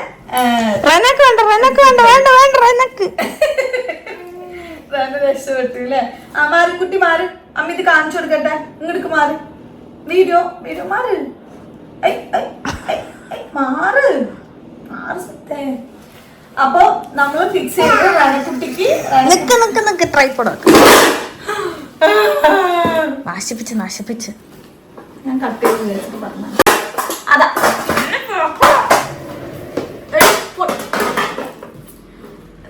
രക്ഷപ്പെട്ടു. ആ മാറിക്കുട്ടി മാറ്, അമ്മ ഇത് കാണിച്ചു കൊടുക്കട്ടെ. ഇങ്ങോട്ട് മാറ്, വീഡിയോ മാറ്, മാറ്. അപ്പൊ നമ്മള് ഫിക്സ് ചെയ്ത് റാണിക്കുട്ടിക്ക് ട്രൈപോഡ് നശിപ്പിച്ച് ഞാൻ കട്ട് ചെയ്ത് വെച്ചിട്ട് പറഞ്ഞു. അതാ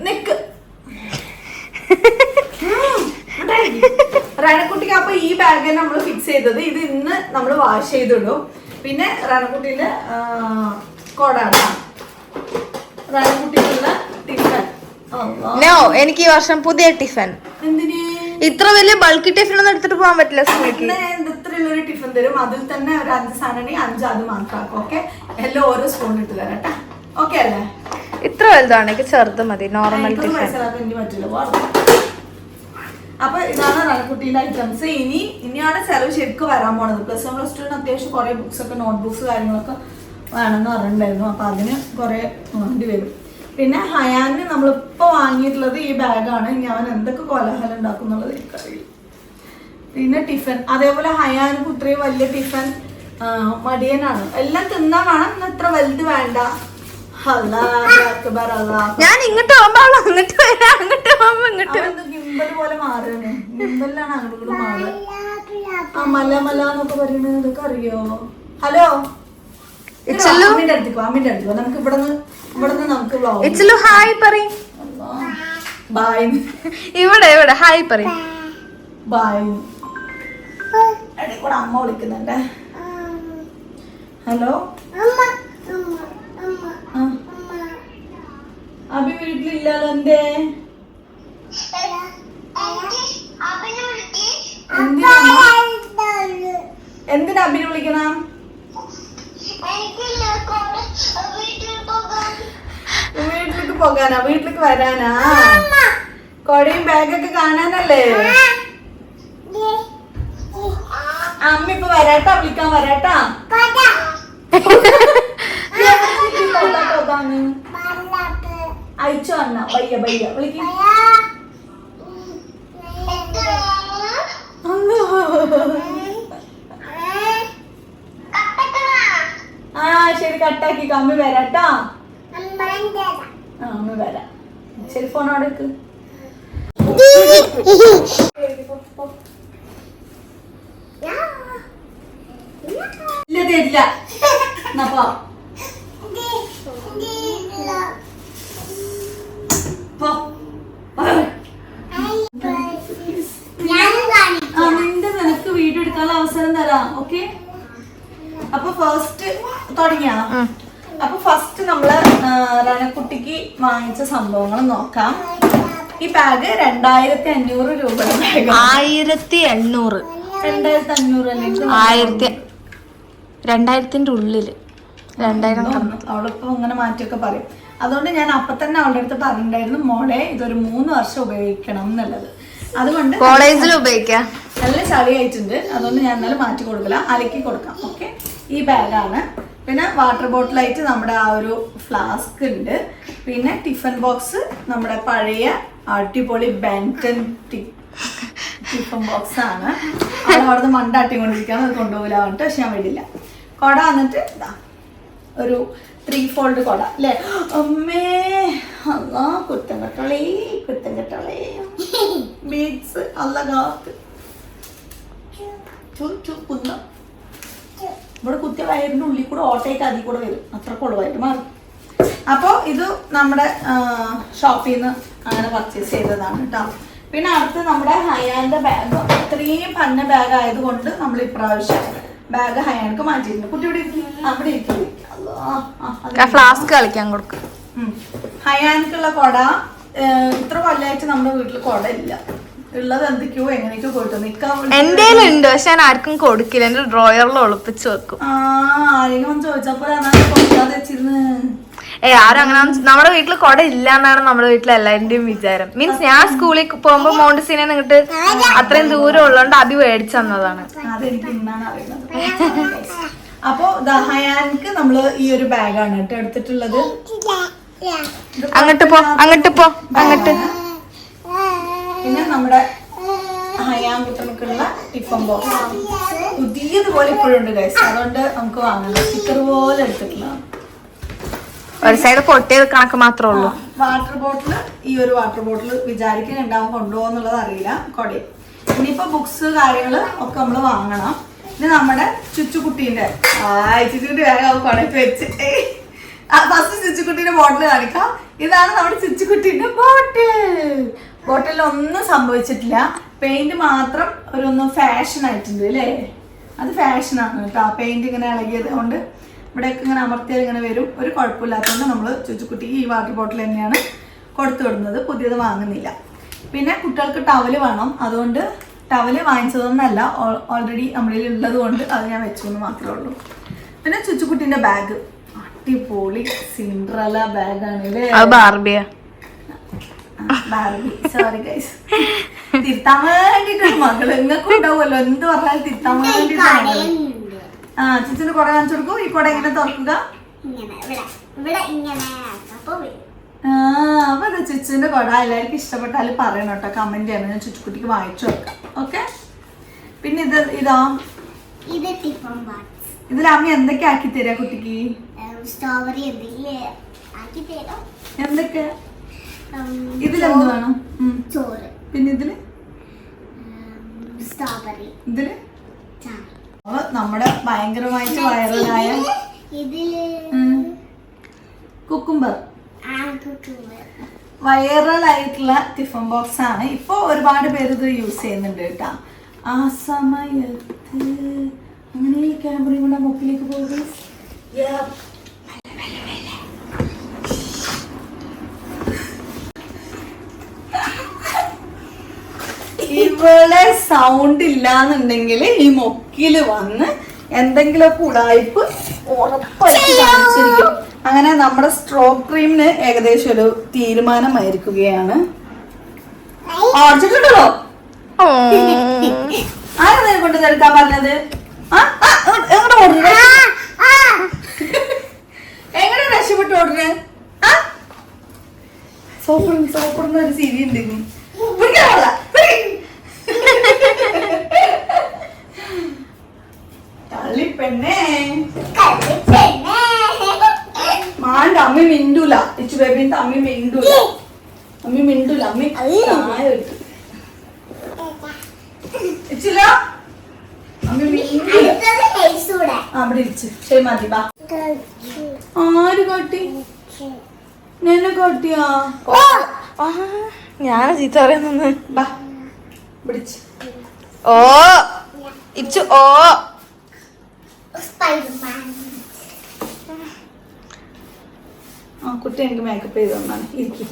നിക്ക് റാണിക്കുട്ടിക്ക്. അപ്പൊ ഈ ബാഗ് നമ്മൾ ഫിക്സ് ചെയ്തത്. ഇത് ഇന്ന് നമ്മൾ വാഷ് ചെയ്തിടും. പിന്നെ റാണിക്കുട്ടിന്റെ കോടാണ്, റാണിക്കുട്ടിക്കുള്ള ടിഫൻ. എനിക്ക് ഈ വർഷം പുതിയ ടിഫൻ. എന്തിന് ഇത്ര വലിയ ബൾക്കി ടിഫിൻ ഒന്നും എടുത്തിട്ട് പോകാൻ പറ്റില്ല. ഇത്രയുള്ളൊരു ടിഫിൻ തരും. അതിൽ തന്നെ ഒരു 5 സാധനം 5 അത് മാത്രമാക്കും. ഓക്കെ, എല്ലാം ഓരോ സ്പൂൺ ഇട്ട് തരാം കേട്ടാ. ഓക്കെ അല്ലേ? ഇത്ര വലുതാണെങ്കിൽ ചെറുത് മതി, നോർമൽ ടിഫിൻ. പറ്റില്ല. അപ്പൊ ഇതാണ് റാണിക്കുട്ടിന്റെ ഐറ്റംസ്. ഇനിയാണ് ചെലവ് ശരിക്കും വരാൻ പോണത്. +1 +2 അത്യാവശ്യം കുറെ ബുക്സ് ഒക്കെ, നോട്ട് ബുക്സ് കാര്യങ്ങളൊക്കെ വേണമെന്ന് പറഞ്ഞിട്ടുണ്ടായിരുന്നു. അപ്പൊ അതിന് കുറെ വേണ്ടി വരും. പിന്നെ ഹയാന് നമ്മളിപ്പോ വാങ്ങിയിട്ടുള്ളത് ഈ ബാഗാണ്. ഇനി അവൻ എന്തൊക്കെ കോലാഹലം ഉണ്ടാക്കും എന്നുള്ളത് എനിക്കറിയില്ല. പിന്നെ ടിഫൻ അതേപോലെ ഹയാന് ഇത്രയും വലിയ ടിഫൻ മടിയനാണ്. എല്ലാം തിന്നാൻ വേണം, ഇത്ര വലുത് വേണ്ട. ഞാൻ ഇങ്ങോട്ട് പോകുമ്പോ അങ്ങോട്ട് വരാം, അങ്ങോട്ട് പോകുമ്പോ ഇങ്ങോട്ട്. ഗിംബൽ പോലെ മാറുകയാണ്. ഗിംബലിലാണ് അങ്ങോട്ട് മാറുക. ആ മല എന്നൊക്കെ പറയുന്നത് ഇതൊക്കെ അറിയോ? ഹലോ, അമ്മിന്റെ അടുത്തേക്കോ. നമുക്ക് ഇവിടുന്ന് നമുക്ക് ഹായ് പറയും. ബായ്. ഇവിടെ ഹായ് പറയും. ബായ്. കൂടെ അമ്മ വിളിക്കുന്നുണ്ട്. ഹലോ, അഭി വീട്ടിലില്ലല്ലോ. എന്തിനാ അഭിനെ വിളിക്കണം? വീട്ടിലേക്ക് പോകാനാ? വീട്ടിലേക്ക് വരാനാ? കൊടയും ബാഗൊക്കെ കാണാനല്ലേ? അമ്മ ഇപ്പൊ വരാട്ടാ, വിളിക്കാൻ വരാട്ടാ. അയച്ചോ അന്ന ബയ്യ വിളിക്ക. ആ ശരി, കട്ടാക്കി. അമ്മ വരാട്ടാ. അമ്മ വരാം. ശരി, ഫോൺ അവിടെ വെക്ക്. ഇല്ല തരില്ല. നിനക്ക് വീഡിയോ എടുക്കാനുള്ള അവസരം തരാം. ഓക്കെ, അപ്പൊ ഫസ്റ്റ് തുടങ്ങിയ. അപ്പൊ ഫസ്റ്റ് നമ്മള് രണക്കുട്ടിക്ക് വാങ്ങിച്ച സംഭവങ്ങൾ നോക്കാം. ഈ ബാഗ് 2500 രൂപയുടെ ബാഗ്. 1800. 2500 അല്ലെങ്കിൽ 2000ന്റെ ഉള്ളില് 2000. അവളിപ്പോ ഇങ്ങനെ മാറ്റിയൊക്കെ പറയും. അതുകൊണ്ട് ഞാൻ അപ്പൊ തന്നെ അവളുടെ അടുത്ത് പറഞ്ഞിട്ടുണ്ടായിരുന്നു, മോളെ ഇതൊരു 3 വർഷം ഉപയോഗിക്കണം എന്നുള്ളത്. അതുകൊണ്ട് കോളേജിൽ ഉപയോഗിക്കാം. നല്ല ചളിയായിട്ടുണ്ട്, അതുകൊണ്ട് ഞാൻ എന്നാലും മാറ്റി കൊടുക്കില്ല, അലക്കി കൊടുക്കാം. ഓക്കെ, ഈ ബാഗാണ്. പിന്നെ വാട്ടർ ബോട്ടിലായിട്ട് നമ്മുടെ ആ ഒരു ഫ്ലാസ്ക് ഉണ്ട്. പിന്നെ ടിഫിൻ ബോക്സ് നമ്മുടെ പഴയ അടിപൊളി ബെൻറ്റൻ ടിഫിൻ ബോക്സ് ആണ്. അവിടെ മണ്ടാട്ടിക്കൊണ്ടിരിക്കുകയാണ്, അത് കൊണ്ടുപോകില്ല പറഞ്ഞിട്ട്, പക്ഷെ ഞാൻ വിടില്ല. കൊട വന്നിട്ട് ഇതാ ഒരു 3 fold കൊട അല്ലേ. അമ്മേ അല്ലാ, കുത്തം കെട്ടോളേ ബീഡ്സ് അല്ല കാത്ത് കുന്ന ഇവിടെ കുത്തിയ വയറിന്റെ ഉള്ളിൽ കൂടെ ഓട്ടയൊക്കെ അതിൽ കൂടെ വരും, അത്ര കൊള്ളുവായിട്ട് മാറും. അപ്പോൾ ഇത് നമ്മുടെ ഷോപ്പിൽ നിന്ന് അങ്ങനെ പർച്ചേസ് ചെയ്തതാണ് കേട്ടോ. പിന്നെ അടുത്ത് നമ്മുടെ ഹയാന്റെ ബാഗ്, ഇത്രയും പന്ന ബാഗ് ആയതുകൊണ്ട് നമ്മൾ ഇപ്രാവശ്യം ബാഗ് ഹയാനക്ക് മാറ്റിയിട്ടുണ്ട്. കുട്ടി ഇവിടെ അവിടെ ഇരിക്കും, ഫ്ലാസ്ക് കളിക്കാൻ കൊടുക്കും. ഹയാനക്കുള്ള കൊട ഇത്ര കൊല്ലമായിട്ട് നമ്മുടെ വീട്ടിൽ കൊട ഇല്ല, ഉള്ളത് എന്തൊക്കെയോ എങ്ങനെയൊക്കെ പോയിട്ട് എന്റെ ഉണ്ട്, പക്ഷെ ഞാൻ ആർക്കും കൊടുക്കില്ല, എന്റെ ഡ്രോയറിൽ ഒളിപ്പിച്ചു വെക്കും. ആരെങ്കിലും ചോദിച്ചപ്പോ കൊടുക്കാതെ വെച്ചിരുന്നു. ആരും അങ്ങനെ നമ്മുടെ വീട്ടിൽ കൊട ഇല്ല എന്നാണ് നമ്മുടെ വീട്ടിൽ എല്ലാവരുടെയും വിചാരം. മീൻസ് ഞാൻ സ്കൂളിൽ പോകുമ്പോ മോണ്ടിസിനെ നിങ്ങട്ട് അത്രയും ദൂരം ഉള്ളതുകൊണ്ട് അത് മേടിച്ചു തന്നതാണ്. അതെനിക്ക് ഇന്നാണ് അറിയുന്നത്. അപ്പൊ ഹയാൻക്ക് നമ്മള് ഈ ഒരു ബാഗാണ് കേട്ടോ എടുത്തിട്ടുള്ളത്. അങ്ങോട്ട് പോ. പിന്നെ നമ്മുടെ ഹയാൻ കുട്ടനക്കുള്ള ടിഫൻ ബോക്സ് പുതിയതുപോലെ ഇപ്പോഴും ഉണ്ട് ഗൈസ്, അതുകൊണ്ട് നമുക്ക് വാങ്ങണം. സ്റ്റിക്കർ പോലെ എടുത്തിട്ടുള്ളതാണ്. ഒരു സൈഡ് പൊട്ടിയത് കണക്ക് മാത്രമേ ഉള്ളൂ. വാട്ടർ ബോട്ടിൽ, ഈ ഒരു വാട്ടർ ബോട്ടിൽ വിചാരിക്കുന്നുണ്ടാവും കൊണ്ടുപോകുന്നുള്ളത് അറിയില്ല. കൊടയും ഇനിയിപ്പോ ബുക്സ് കാര്യങ്ങള് ഒക്കെ നമ്മള് വാങ്ങണം. ഇത് നമ്മുടെ ചുച്ചുകുട്ടീന്റെ ചുച്ചുകുട്ടി വേഗം കൊടയിട്ട് വെച്ച് ഫസ്റ്റ് ചുച്ചുകുട്ടീന്റെ ബോട്ടിൽ കാണിക്കാം. ഇതാണ് നമ്മുടെ ചുച്ചുകുട്ടീന്റെ ബോട്ടിൽ ഒന്നും സംഭവിച്ചിട്ടില്ല. പെയിന്റ് മാത്രം ഒന്ന് ഫാഷൻ ആയിട്ടുണ്ട് അല്ലേ, അത് ഫാഷനാണ് കേട്ടോ. പെയിന്റ് ഇങ്ങനെ ഇളകിയത് കൊണ്ട് ഇവിടെയൊക്കെ ഇങ്ങനെ അമർത്തിയാൽ ഇങ്ങനെ വരും. ഒരു കുഴപ്പമില്ലാത്തതുകൊണ്ട് നമ്മൾ ചുച്ചുകുട്ടിക്ക് ഈ വാട്ടർ ബോട്ടിൽ തന്നെയാണ് കൊടുത്തു വിടുന്നത്, പുതിയത് വാങ്ങുന്നില്ല. പിന്നെ കുട്ടികൾക്ക് ടവല് വേണം, അതുകൊണ്ട് ടവല് വാങ്ങിച്ചതൊന്നല്ല, ഓൾറെഡി നമ്മളിൽ ഉള്ളത് കൊണ്ട് അത് ഞാൻ വെച്ചു എന്ന് മാത്രമേ ഉള്ളൂ. പിന്നെ ചുച്ചുകുട്ടീൻ്റെ ബാഗ് അടിപൊളി സിൻഡ്രല്ല ബാഗാണ് അല്ലേ. ബാർബി, സോറി ഗൈസ്, തിരുത്താൻ വേണ്ടിട്ടാണ് മകള്. നിങ്ങൾക്ക് ഉണ്ടാവുമല്ലോ എന്ത് പറഞ്ഞാലും തിരുത്താൻ വേണ്ടിട്ടാണ്. ചുച്ചിന് കൊട കാണിച്ചു കൊടുക്കൂ. ഈ കൊട എങ്ങനെ തുറക്കുക? അപ്പൊ അത് ചുച്ചിന്റെ കൊട എല്ലാവർക്കും ഇഷ്ടപ്പെട്ടാലും പറയണം കേട്ടോ, കമന്റ് ചെയ്യണം. ഞാൻ ചുച്ചുക്കുട്ടിക്ക് വായിച്ചു വെക്കാം. ഓക്കെ, പിന്നെ ഇതാ ഇതിൽ അമ്മ എന്തൊക്കെ ആക്കി തരാ കുട്ടിക്ക്? സ്ട്രോബെറി എന്തൊക്കെ ഇതിലെന്ത് വേണം? ചോറ്. പിന്നെ ഇതില് സ്ട്രോബെറി. ഇതില് നമ്മുടെ ഭയങ്കരമായിട്ട് വൈറലായ കുക്കുംബർ വൈറലായിട്ടുള്ള ടിഫിൻ ബോക്സ് ആണ്. ഇപ്പൊ ഒരുപാട് പേര് ഇത് യൂസ് ചെയ്യുന്നുണ്ട് കേട്ടാ. ആ സമയത്ത് അങ്ങനെ ഈ ക്യാമറയും കൂടെ മുക്കിലേക്ക് പോകും. ഇവിടെ സൗണ്ട് ഇല്ലാന്നുണ്ടെങ്കിൽ ഈ മൊക്കില് വന്ന് എന്തെങ്കിലുമൊക്കെ ഉടായ്പ് ഉറപ്പായിട്ട് കാണിച്ചിരിക്കും. അങ്ങനെ നമ്മുടെ സ്ട്രോക്ക് ക്രീമിന് ഏകദേശം ഒരു തീരുമാനമായിരിക്കുകയാണ്. ഓടിച്ചിട്ടുണ്ടല്ലോ ആരാ കൊണ്ട് എടുക്കാൻ പറഞ്ഞത്? എങ്ങനെ രക്ഷപ്പെട്ട് ഓടുന്നത്? സോപ്പിടുന്ന ഒരു സീരി ഉണ്ടെങ്കിൽ തള്ളിപ്പെണ്ണേ മാണ്ട. അമ്മി മിണ്ടൂല, ഇച്ചു ബേബിന്റെ അമ്മി മിണ്ടൂല, അമ്മി താഴെ ഇട്ടു ഇച്ചില്ല, അമ്മി മിണ്ടൂല. അവിടെ ഇരിച്ചു. ശരി മതി. ബാ. ആര് കാട്ടി? എന്നെ കാട്ടിയാ? ഞാൻ ചീത്ത പറയുന്നു. ബാ പിടിച്ച്. ഓ ഇച്ചു ഓ കുട്ടി എനിക്ക് മേക്കപ്പ് ചെയ്ത് തന്നാണ്. ഇരിക്കും.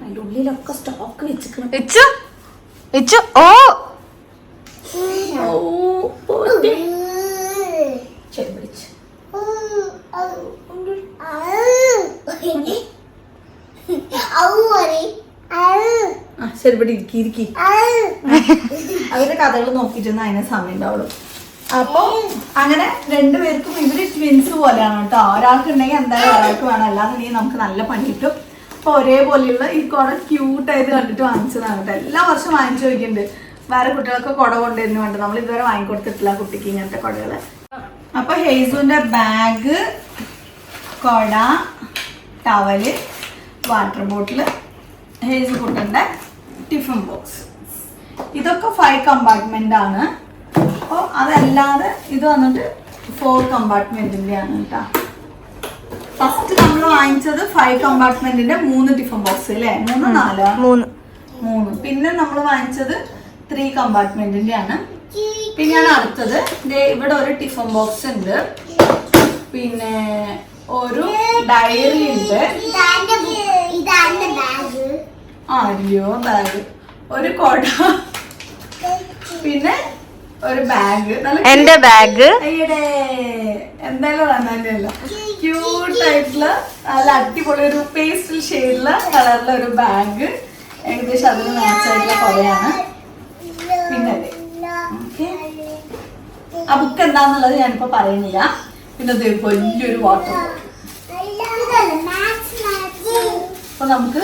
അതിന്റെ ഉള്ളിലൊക്കെ സ്റ്റോക്ക് വെച്ചിക്കണം. ഇച്ചു ഇച്ചു ഓ ശരി പിടിച്ച്. ശരി ഇവിടെ ഇരിക്കി അവരുടെ കഥകൾ നോക്കിയിട്ടൊന്നും അതിനെ സമയം ഉണ്ടാവുള്ളൂ. അപ്പൊ അങ്ങനെ രണ്ടുപേർക്കും ഇവര് ട്വിൻസ് പോലെയാണ് കേട്ടോ. ഒരാൾക്ക് ഉണ്ടെങ്കിൽ എന്തായാലും ഒരാൾക്ക് വേണം, അല്ലാന്നുണ്ടെങ്കിൽ നമുക്ക് നല്ല പണി കിട്ടും. അപ്പൊ ഒരേപോലെയുള്ള ഈ കുട ക്യൂട്ടായിട്ട് കണ്ടിട്ട് വാങ്ങിച്ചതാണ് കേട്ടോ. എല്ലാ വർഷവും വാങ്ങിച്ചു വയ്ക്കുന്നുണ്ട്. വേറെ കുട്ടികൾക്ക് കുട കൊണ്ടുവരുന്നു വേണ്ട, നമ്മൾ ഇതുവരെ വാങ്ങിക്കൊടുത്തിട്ടില്ല കുട്ടിക്ക് ഇങ്ങനത്തെ കുടകള്. അപ്പൊ ഹെയ്സുവിന്റെ ബാഗ്, കുട, ടവല്, വാട്ടർ ബോട്ടില്, ഹെയ്സു കുട്ടന്റെ ടിഫിൻ ബോക്സ്, ഇതൊക്കെ 5 കമ്പാർട്ട്മെന്റ് ആണ്. അപ്പോൾ അതല്ലാതെ ഇത് വന്നിട്ട് 4 കമ്പാർട്ട്മെന്റിന്റെ ആണ് കേട്ടോ. ഫസ്റ്റ് നമ്മൾ വാങ്ങിച്ചത് 5 കമ്പാർട്ട്മെന്റിന്റെ 3 ടിഫിൻ ബോക്സ് അല്ലേ, 3 4 3. പിന്നെ നമ്മൾ വാങ്ങിച്ചത് 3 കമ്പാർട്ട്മെന്റിന്റെ ആണ്. പിന്നെയാണ് അടുത്തത് ഇവിടെ ഒരു ടിഫിൻ ബോക്സ് ഉണ്ട്, പിന്നെ ഒരു ഡയറി ഉണ്ട്, അയ്യോ ബാഗ്, ഒരു കൊട, പിന്നെ ഒരു ബാഗ്, എന്റെ ബാഗ് എന്തായാലും വന്നല്ല ക്യൂട്ടായിട്ടുള്ള നല്ല അടിപൊളി ഒരു പേസ്റ്റൽ ഷെയ്ഡിലുള്ള കളറിലെ ഒരു ബാഗ്, ഏകദേശം അതിന് മാച്ചായിട്ടുള്ള കൊടയാണ്. പിന്നെ ആ ബുക്ക് എന്താന്നുള്ളത് ഞാനിപ്പോ പറയുന്നില്ല. പിന്നെ വലിയൊരു വാട്ടർ ബോട്ടിൽ. അപ്പൊ നമുക്ക്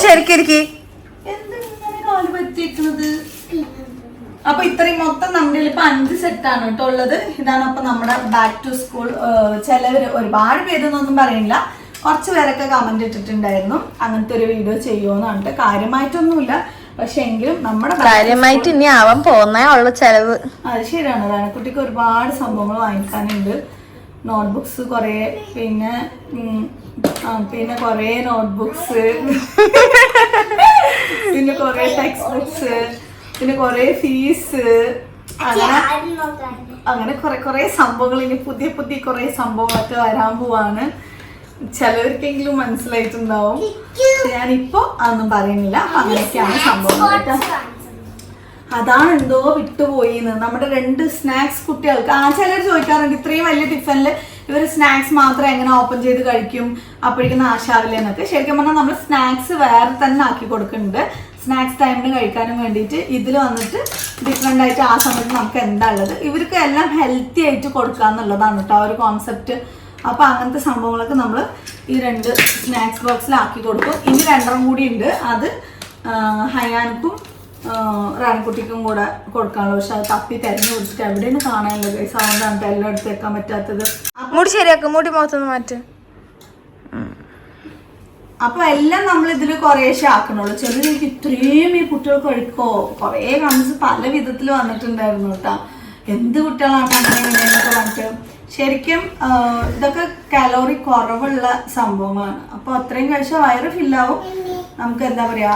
ശരിക്കും എന്തിങ്ങനെ കാല് പറ്റിയേക്കുന്നത്. അപ്പൊ ഇത്രയും മൊത്തം നമ്മുടെ ഇപ്പൊ 5 സെറ്റാണ് കേട്ടോ ഉള്ളത്. ഇതാണ് അപ്പൊ നമ്മുടെ ബാക്ക് ടു സ്കൂൾ. ചിലവര് ഒരുപാട് പേരൊന്നും പറയില്ല, കുറച്ച് പേരൊക്കെ കമന്റ് ഇട്ടിട്ടുണ്ടായിരുന്നു അങ്ങനത്തെ ഒരു വീഡിയോ ചെയ്യുമെന്ന് പറഞ്ഞിട്ട്. കാര്യമായിട്ടൊന്നുമില്ല, പക്ഷെ എങ്കിലും നമ്മുടെ കാര്യമായിട്ട് ഇനി ആവാൻ പോകുന്നേ ഉള്ള ചെലവ്. അത് ശരിയാണ്. റാനക്കുട്ടിക്ക് ഒരുപാട് സംഭവങ്ങൾ വാങ്ങിക്കാനുണ്ട്. നോട്ട്ബുക്സ് കുറെ, പിന്നെ കുറെ നോട്ട്ബുക്സ്, പിന്നെ കുറെ ടെക്സ്റ്റ് ബുക്സ്, പിന്നെ കുറെ ഫീസ്, അങ്ങനെ കുറെ സംഭവങ്ങൾ, ഇനി പുതിയ കുറെ സംഭവങ്ങളൊക്കെ വരാൻ പോവാണ്. ചിലവർക്കെങ്കിലും മനസ്സിലായിട്ടുണ്ടാവും. ഞാനിപ്പോ അതൊന്നും പറയുന്നില്ല. അങ്ങനെയൊക്കെയാണ് സംഭവങ്ങൾ കേട്ടോ. അതാണ് എന്തോ വിട്ടുപോയിന്ന് നമ്മുടെ 2 സ്നാക്സ് കുട്ടികൾക്ക്. ചിലർ ചോദിക്കാറുണ്ട് ഇത്രയും വലിയ ടിഫനിൽ ഇവർ സ്നാക്സ് മാത്രം എങ്ങനെ ഓപ്പൺ ചെയ്ത് കഴിക്കും, അപ്പോഴേക്കും നാശാവില്ല എന്നൊക്കെ. ശരിക്കും പറഞ്ഞാൽ നമ്മൾ സ്നാക്സ് വേറെ തന്നെ ആക്കി കൊടുക്കുന്നുണ്ട്. സ്നാക്സ് ടൈമിന് കഴിക്കാനും വേണ്ടിയിട്ട് ഇതിൽ വന്നിട്ട് ഡിഫറെൻ്റ് ആയിട്ട് ആ സമയത്ത് നമുക്ക് എന്താ ഉള്ളത് ഇവർക്ക് എല്ലാം ഹെൽത്തി ആയിട്ട് കൊടുക്കുക എന്നുള്ളതാണ് കേട്ടോ ഒരു കോൺസെപ്റ്റ്. അപ്പോൾ അങ്ങനത്തെ സംഭവങ്ങളൊക്കെ നമ്മൾ ഈ 2 സ്നാക്സ് ബോക്സിലാക്കി കൊടുക്കും. ഇനി 2 കൂടി ഉണ്ട്, അത് ഹയാൻക്കും റാൻകുട്ടിക്കും കൂടെ കൊടുക്കാനുള്ളൂ. പക്ഷെ അത് തപ്പി തിരഞ്ഞു കൊടുത്തിട്ട് എവിടെയാണ് കാണാനുള്ളത്. സൗണ്ടാണ് എല്ലാം എടുത്ത് വെക്കാൻ പറ്റാത്തത്. മുടി ശരിയാക്കും, മുടി മൊത്തം മാറ്റ്. അപ്പൊ എല്ലാം നമ്മൾ ഇതിൽ കുറേശ്ശെ ആക്കണുള്ളൂ. ചിലർക്ക് ഇത്രയും ഈ കുട്ടികൾ കഴിക്കോ, കുറേ കമന്റ്സ് പല വിധത്തിൽ വന്നിട്ടുണ്ടായിരുന്നു കേട്ടോ. എന്ത് കുട്ടികളാണ് അങ്ങനെയൊക്കെ പറഞ്ഞിട്ട്. ശരിക്കും ഇതൊക്കെ കാലോറി കുറവുള്ള സംഭവങ്ങളാണ്. അപ്പൊ അത്രയും കഴിച്ചാൽ വയറ് ഫില്ലാവും, നമുക്ക് എന്താ പറയാ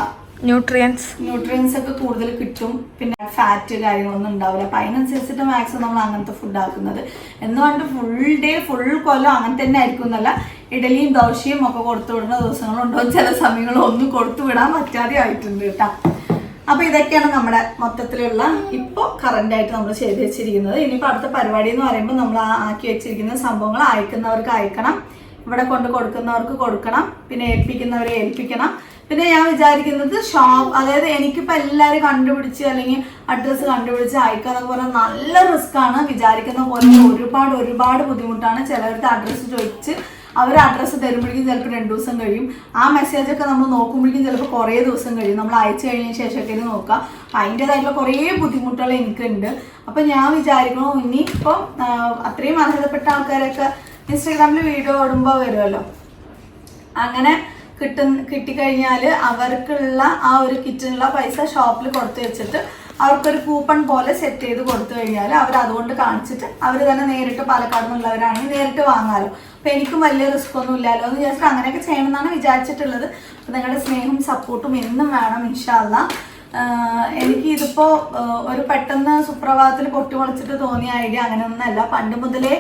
ന്യൂട്രിയൻസ് ഒക്കെ കൂടുതൽ കിട്ടും. പിന്നെ ഫാറ്റ് കാര്യങ്ങളൊന്നും ഉണ്ടാവില്ല. അപ്പൊ അതിനനുസരിച്ചിട്ട് മാക്സിമം നമ്മൾ അങ്ങനത്തെ ഫുഡ് ആക്കുന്നത്. എന്ന് പറഞ്ഞിട്ട് ഫുൾ കൊല്ലം അങ്ങനെ തന്നെ ആയിരിക്കും എന്നല്ല. ഇഡലിയും ദോശയും ഒക്കെ കൊടുത്തു വിടുന്ന ദിവസങ്ങളുണ്ടോ, ചില സമയങ്ങളിൽ ഒന്നും കൊടുത്തു വിടാൻ പറ്റാതെ ആയിട്ടുണ്ട് കേട്ടോ. അപ്പൊ ഇതൊക്കെയാണ് നമ്മുടെ മൊത്തത്തിലുള്ള ഇപ്പൊ കറന്റ് ആയിട്ട് നമ്മൾ ചെയ്ത് വെച്ചിരിക്കുന്നത്. ഇനിയിപ്പോ അടുത്ത പരിപാടി എന്ന് പറയുമ്പോൾ നമ്മൾ ആക്കി വെച്ചിരിക്കുന്ന സംഭവങ്ങൾ അയക്കുന്നവർക്ക് അയക്കണം, ഇവിടെ കൊണ്ട് കൊടുക്കുന്നവർക്ക് കൊടുക്കണം, പിന്നെ ഏൽപ്പിക്കുന്നവരെ ഏൽപ്പിക്കണം. പിന്നെ ഞാൻ വിചാരിക്കുന്നത് ഷോപ്പ്, അതായത് എനിക്കിപ്പോൾ എല്ലാവരും കണ്ടുപിടിച്ച് അല്ലെങ്കിൽ അഡ്രസ്സ് കണ്ടുപിടിച്ച് അയക്കാന്നൊക്കെ പറഞ്ഞാൽ നല്ല റിസ്ക് ആണ്. വിചാരിക്കുന്ന പോലെ ഒരുപാട് ബുദ്ധിമുട്ടാണ്. ചിലവർക്ക് അഡ്രസ്സ് ചോദിച്ച് അവർ അഡ്രസ്സ് തരുമ്പോഴേക്കും ചിലപ്പോൾ 2 ദിവസം കഴിയും. ആ മെസ്സേജൊക്കെ നമ്മൾ നോക്കുമ്പോഴേക്കും ചിലപ്പോൾ കുറേ ദിവസം കഴിയും. നമ്മൾ അയച്ചു കഴിഞ്ഞതിന് ശേഷമൊക്കെ നോക്കാം. അപ്പം അതിൻ്റെതായിട്ടുള്ള കുറേ ബുദ്ധിമുട്ടുകൾ എനിക്കുണ്ട്. അപ്പം ഞാൻ വിചാരിക്കണോ ഇനിയിപ്പം അത്രയും അർഹതപ്പെട്ട ആൾക്കാരൊക്കെ ഇൻസ്റ്റാഗ്രാമിൽ വീഡിയോ ഓടുമ്പോൾ വരുമല്ലോ, അങ്ങനെ കിട്ടിക്കഴിഞ്ഞാൽ അവർക്കുള്ള ആ ഒരു കിറ്റിനുള്ള പൈസ ഷോപ്പിൽ കൊടുത്തു വെച്ചിട്ട് അവർക്കൊരു കൂപ്പൺ പോലെ സെറ്റ് ചെയ്ത് കൊടുത്തു കഴിഞ്ഞാൽ അവർ അതുകൊണ്ട് കാണിച്ചിട്ട് അവർ തന്നെ നേരിട്ട് പാലക്കാട് നിന്നുള്ളവരാണെങ്കിൽ നേരിട്ട് വാങ്ങാമല്ലോ. അപ്പം എനിക്കും വലിയ റിസ്ക് ഒന്നും ഇല്ലല്ലോ എന്ന് വിചാരിച്ചിട്ട് അങ്ങനെയൊക്കെ ചെയ്യണമെന്നാണ് വിചാരിച്ചിട്ടുള്ളത്. അപ്പം നിങ്ങളുടെ സ്നേഹവും സപ്പോർട്ടും എന്നും വേണം ഇൻഷാ അല്ലാ. എനിക്ക് ഇതിപ്പോൾ ഒരു പെട്ടെന്ന് സുപ്രഭാതത്തിൽ പൊട്ടിമുളച്ചിട്ട് തോന്നിയ ഐഡിയ അങ്ങനെയൊന്നുമല്ല. പണ്ട് മുതലേ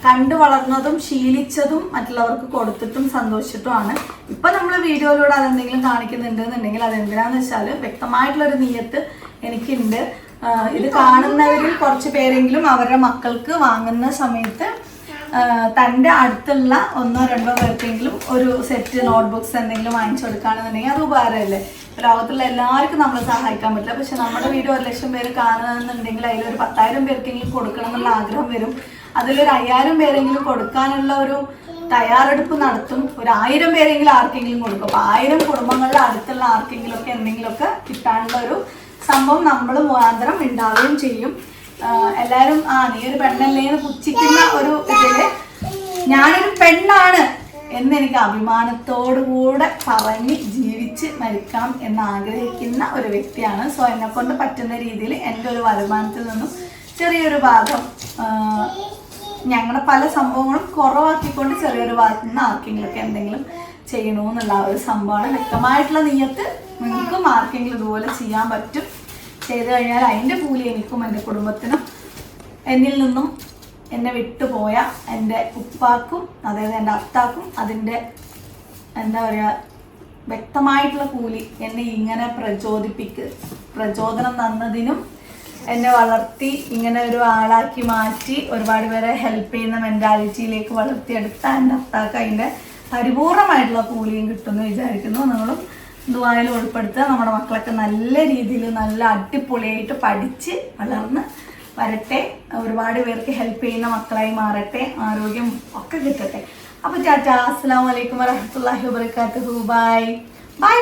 കണ്ടു വളർന്നതും ശീലിച്ചതും മറ്റുള്ളവർക്ക് കൊടുത്തിട്ടും സന്തോഷിച്ചിട്ടുമാണ്. ഇപ്പം നമ്മൾ വീഡിയോയിലൂടെ അതെന്തെങ്കിലും കാണിക്കുന്നുണ്ടെന്നുണ്ടെങ്കിൽ അതെന്തിനാന്ന് വെച്ചാൽ വ്യക്തമായിട്ടുള്ളൊരു നിയത്ത് എനിക്കുണ്ട്. ഇത് കാണുന്നവരിൽ കുറച്ച് പേരെങ്കിലും അവരുടെ മക്കൾക്ക് വാങ്ങുന്ന സമയത്ത് തൻ്റെ അടുത്തുള്ള 1-2 പേർക്കെങ്കിലും ഒരു സെറ്റ് നോട്ട്ബുക്സ് എന്തെങ്കിലും വാങ്ങിച്ചു കൊടുക്കുകയാണെന്നുണ്ടെങ്കിൽ അത് ഉപകാരമല്ലേ. ലോകത്തുള്ള എല്ലാവർക്കും നമ്മൾ സഹായിക്കാൻ പറ്റില്ല. പക്ഷെ നമ്മുടെ വീഡിയോ 1 ലക്ഷം പേര് കാണുന്നുണ്ടെങ്കിൽ അതിലൊരു 10,000 പേർക്കെങ്കിലും കൊടുക്കണം എന്നുള്ള ആഗ്രഹം വരും. അതിലൊരു 5,000 പേരെങ്കിലും കൊടുക്കാനുള്ള ഒരു തയ്യാറെടുപ്പ് നടത്തും. ഒരു 1000 പേരെങ്കിലും ആർക്കെങ്കിലും കൊടുക്കും. അപ്പോൾ 1000 കുടുംബങ്ങളുടെ അടുത്തുള്ള ആർക്കെങ്കിലും ഒക്കെ എന്തെങ്കിലുമൊക്കെ കിട്ടാനുള്ള ഒരു സംഭവം നമ്മൾ മുഖാന്തരം ഉണ്ടാവുകയും ചെയ്യും. എല്ലാവരും നീ ഒരു പെണ്ണല്ലേന്ന് പുച്ഛിക്കുന്ന ഒരു ഇതില് ഞാനൊരു പെണ്ണാണ് എന്നെനിക്ക് അഭിമാനത്തോടുകൂടെ പറഞ്ഞ് ജീവിച്ച് മരിക്കണം എന്ന് ആഗ്രഹിക്കുന്ന ഒരു വ്യക്തിയാണ്. സോ എന്നെ കൊണ്ട് പറ്റുന്ന രീതിയിൽ എൻ്റെ ഒരു വരുമാനത്തിൽ നിന്നും ചെറിയൊരു ഭാഗം ഞങ്ങളുടെ പല സംഭവങ്ങളും കുറവാക്കിക്കൊണ്ട് ചെറിയൊരു ഭാഗത്തു നിന്ന് ആർക്കെങ്കിലുമൊക്കെ എന്തെങ്കിലും ചെയ്യണമെന്നുള്ള ഒരു സംഭവമാണ്. വ്യക്തമായിട്ടുള്ള നിയത്ത് നിങ്ങൾക്കും ആർക്കെങ്കിലും ഇതുപോലെ ചെയ്യാൻ പറ്റും. ചെയ്തു കഴിഞ്ഞാൽ അതിൻ്റെ കൂലി എനിക്കും എൻ്റെ കുടുംബത്തിനും എന്നിൽ നിന്നും എന്നെ വിട്ടുപോയ എൻ്റെ ഉപ്പാക്കും അതായത് എൻ്റെ അത്താക്കും അതിൻ്റെ എന്താ പറയുക വ്യക്തമായിട്ടുള്ള കൂലി എന്നെ ഇങ്ങനെ പ്രചോദനം തന്നതിനും എന്നെ വളർത്തി ഇങ്ങനെ ഒരു ആളാക്കി മാറ്റി ഒരുപാട് പേരെ ഹെൽപ്പ് ചെയ്യുന്ന മെൻറ്റാലിറ്റിയിലേക്ക് വളർത്തിയെടുത്ത എൻ്റെ അത്താക്ക് അതിൻ്റെ പരിപൂർണമായിട്ടുള്ള കൂലിയും കിട്ടുമെന്ന് വിചാരിക്കുന്നു. നിങ്ങളും ദുആയിൽ ഉൾപ്പെടുത്തുക. നമ്മുടെ മക്കളൊക്കെ നല്ല രീതിയിൽ നല്ല അടിപൊളിയായിട്ട് പഠിച്ച് വളർന്ന് വരട്ടെ. ഒരുപാട് പേർക്ക് ഹെൽപ്പ് ചെയ്യുന്ന മക്കളായി മാറട്ടെ. ആരോഗ്യം ഒക്കെ കിട്ടട്ടെ. അപ്പോൾ ടാറ്റ. അസ്സലാമു അലൈക്കും വറഹ്മത്തുള്ളാഹി വബറകാതുഹു. ബൈ ബൈ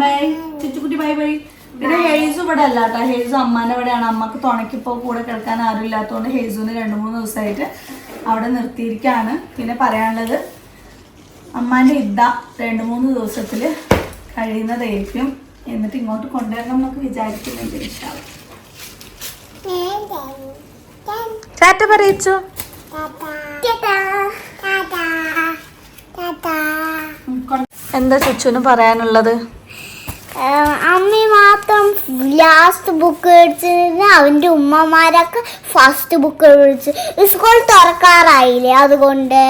ബൈ ചുറ്റുകുട്ടി ബൈ ബൈ. പിന്നെ ഹേസു ഇവിടെ അല്ല കേട്ടോ. ഹേസു അമ്മാൻ്റെ ഇവിടെയാണ്. അമ്മക്ക് തുണയ്ക്കിപ്പോൾ കൂടെ കിടക്കാൻ ആരും ഇല്ലാത്തതുകൊണ്ട് ഹേസുവിന് 2-3 ദിവസമായിട്ട് അവിടെ നിർത്തിയിരിക്കുകയാണ്. പിന്നെ പറയാനുള്ളത് അമ്മാൻ്റെ 2-3 ദിവസത്തിൽ കഴിയുന്നതായിരിക്കും. എന്നിട്ട് ഇങ്ങോട്ട് കൊണ്ടുവരണം എന്നൊക്കെ വിചാരിക്കുന്നുണ്ട്. ഇൻഷാ ടാറ്റ പറയിച്ചു. എന്താ ചുച്ചുന് പറയാനുള്ളത്? അമ്മ മാത്രം ലാസ്റ്റ് ബുക്ക് മേടിച്ചിരുന്ന അവൻ്റെ ഉമ്മമാരൊക്കെ ഫസ്റ്റ് ബുക്ക് മേടിച്ചു. സ്കൂൾ തുറക്കാറായില്ലേ, അതുകൊണ്ട്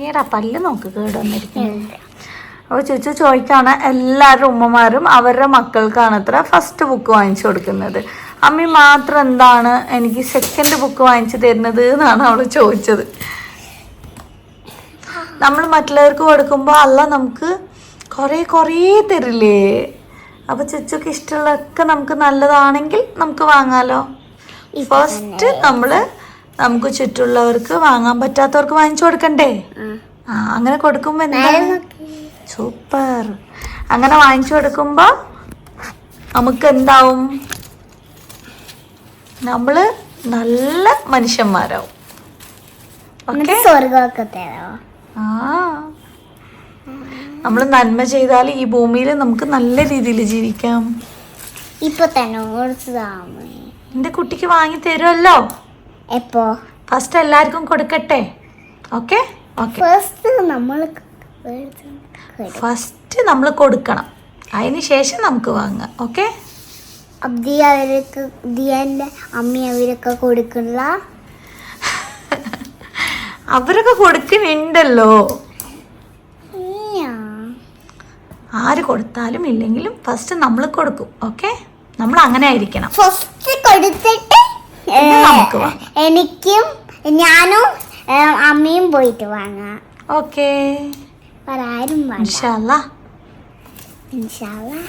ഈടാ പല്ല് നോക്ക് കേട് വന്നിരിക്കുന്നു. അപ്പോൾ ചുച്ചു ചോദിക്കാണ് എല്ലാവരുടെ ഉമ്മമാരും അവരുടെ മക്കൾക്കാണ് അത്ര ഫസ്റ്റ് ബുക്ക് വാങ്ങിച്ചു കൊടുക്കുന്നത്. അമ്മി മാത്രം എന്താണ് എനിക്ക് സെക്കൻഡ് ബുക്ക് വാങ്ങിച്ചു തരുന്നത് എന്നാണ് അവൾ ചോദിച്ചത്. നമ്മൾ മറ്റുള്ളവർക്ക് കൊടുക്കുമ്പോൾ അല്ല നമുക്ക് കുറേ തരില്ലേ. അപ്പോൾ ചുച്ചുക്ക് ഇഷ്ടമുള്ളതൊക്കെ നമുക്ക് നല്ലതാണെങ്കിൽ നമുക്ക് വാങ്ങാലോ. ഫസ്റ്റ് നമുക്ക് ചുറ്റുള്ളവർക്ക് വാങ്ങാൻ പറ്റാത്തവർക്ക് വാങ്ങിച്ചു കൊടുക്കണ്ടേ? അങ്ങനെ കൊടുക്കുമ്പോൾ എന്താ സൂപ്പർ. അങ്ങനെ വാങ്ങിച്ചു കൊടുക്കുമ്പോൾ നമുക്ക് എന്താവും? നമ്മള് നല്ല മനുഷ്യന്മാരാവും. സ്വർഗമൊക്കെ തരാം. നമ്മൾ നന്മ ചെയ്താൽ ഈ ഭൂമിയിൽ നമുക്ക് നല്ല രീതിയിൽ ജീവിക്കാം. ഇപ്പൊ തന്നെ എന്റെ കുട്ടിക്ക് വാങ്ങി തരുമല്ലോ. എപ്പോ? ഫസ്റ്റ് എല്ലാവർക്കും കൊടുക്കട്ടെ. ഓക്കെ ഫസ്റ്റ് നമ്മൾ കൊടുക്കണം, അതിന് ശേഷം നമുക്ക് വാങ്ങാം. ഓക്കെ അവർക്ക് ദിയന്റെ അമ്മ അവരൊക്കെ കൊടുക്കില്ല. അവരൊക്കെ കൊടുക്കുന്നുണ്ടല്ലോ. ആര് കൊടുത്താലും ഇല്ലെങ്കിലും ഫസ്റ്റ് നമ്മൾ കൊടുക്കും. ഓക്കെ നമ്മൾ അങ്ങനെ ആയിരിക്കണം. ഫസ്റ്റ് കൊടുത്തിട്ട് നമുക്ക് വാങ്ങാം. എനിക്കും ഞാനും അമ്മയും പോയിട്ട് വാങ്ങാം. ഓക്കെ ആരും ഇൻഷാ അല്ലാഹ്. ഇൻഷാ അല്ലാഹ്.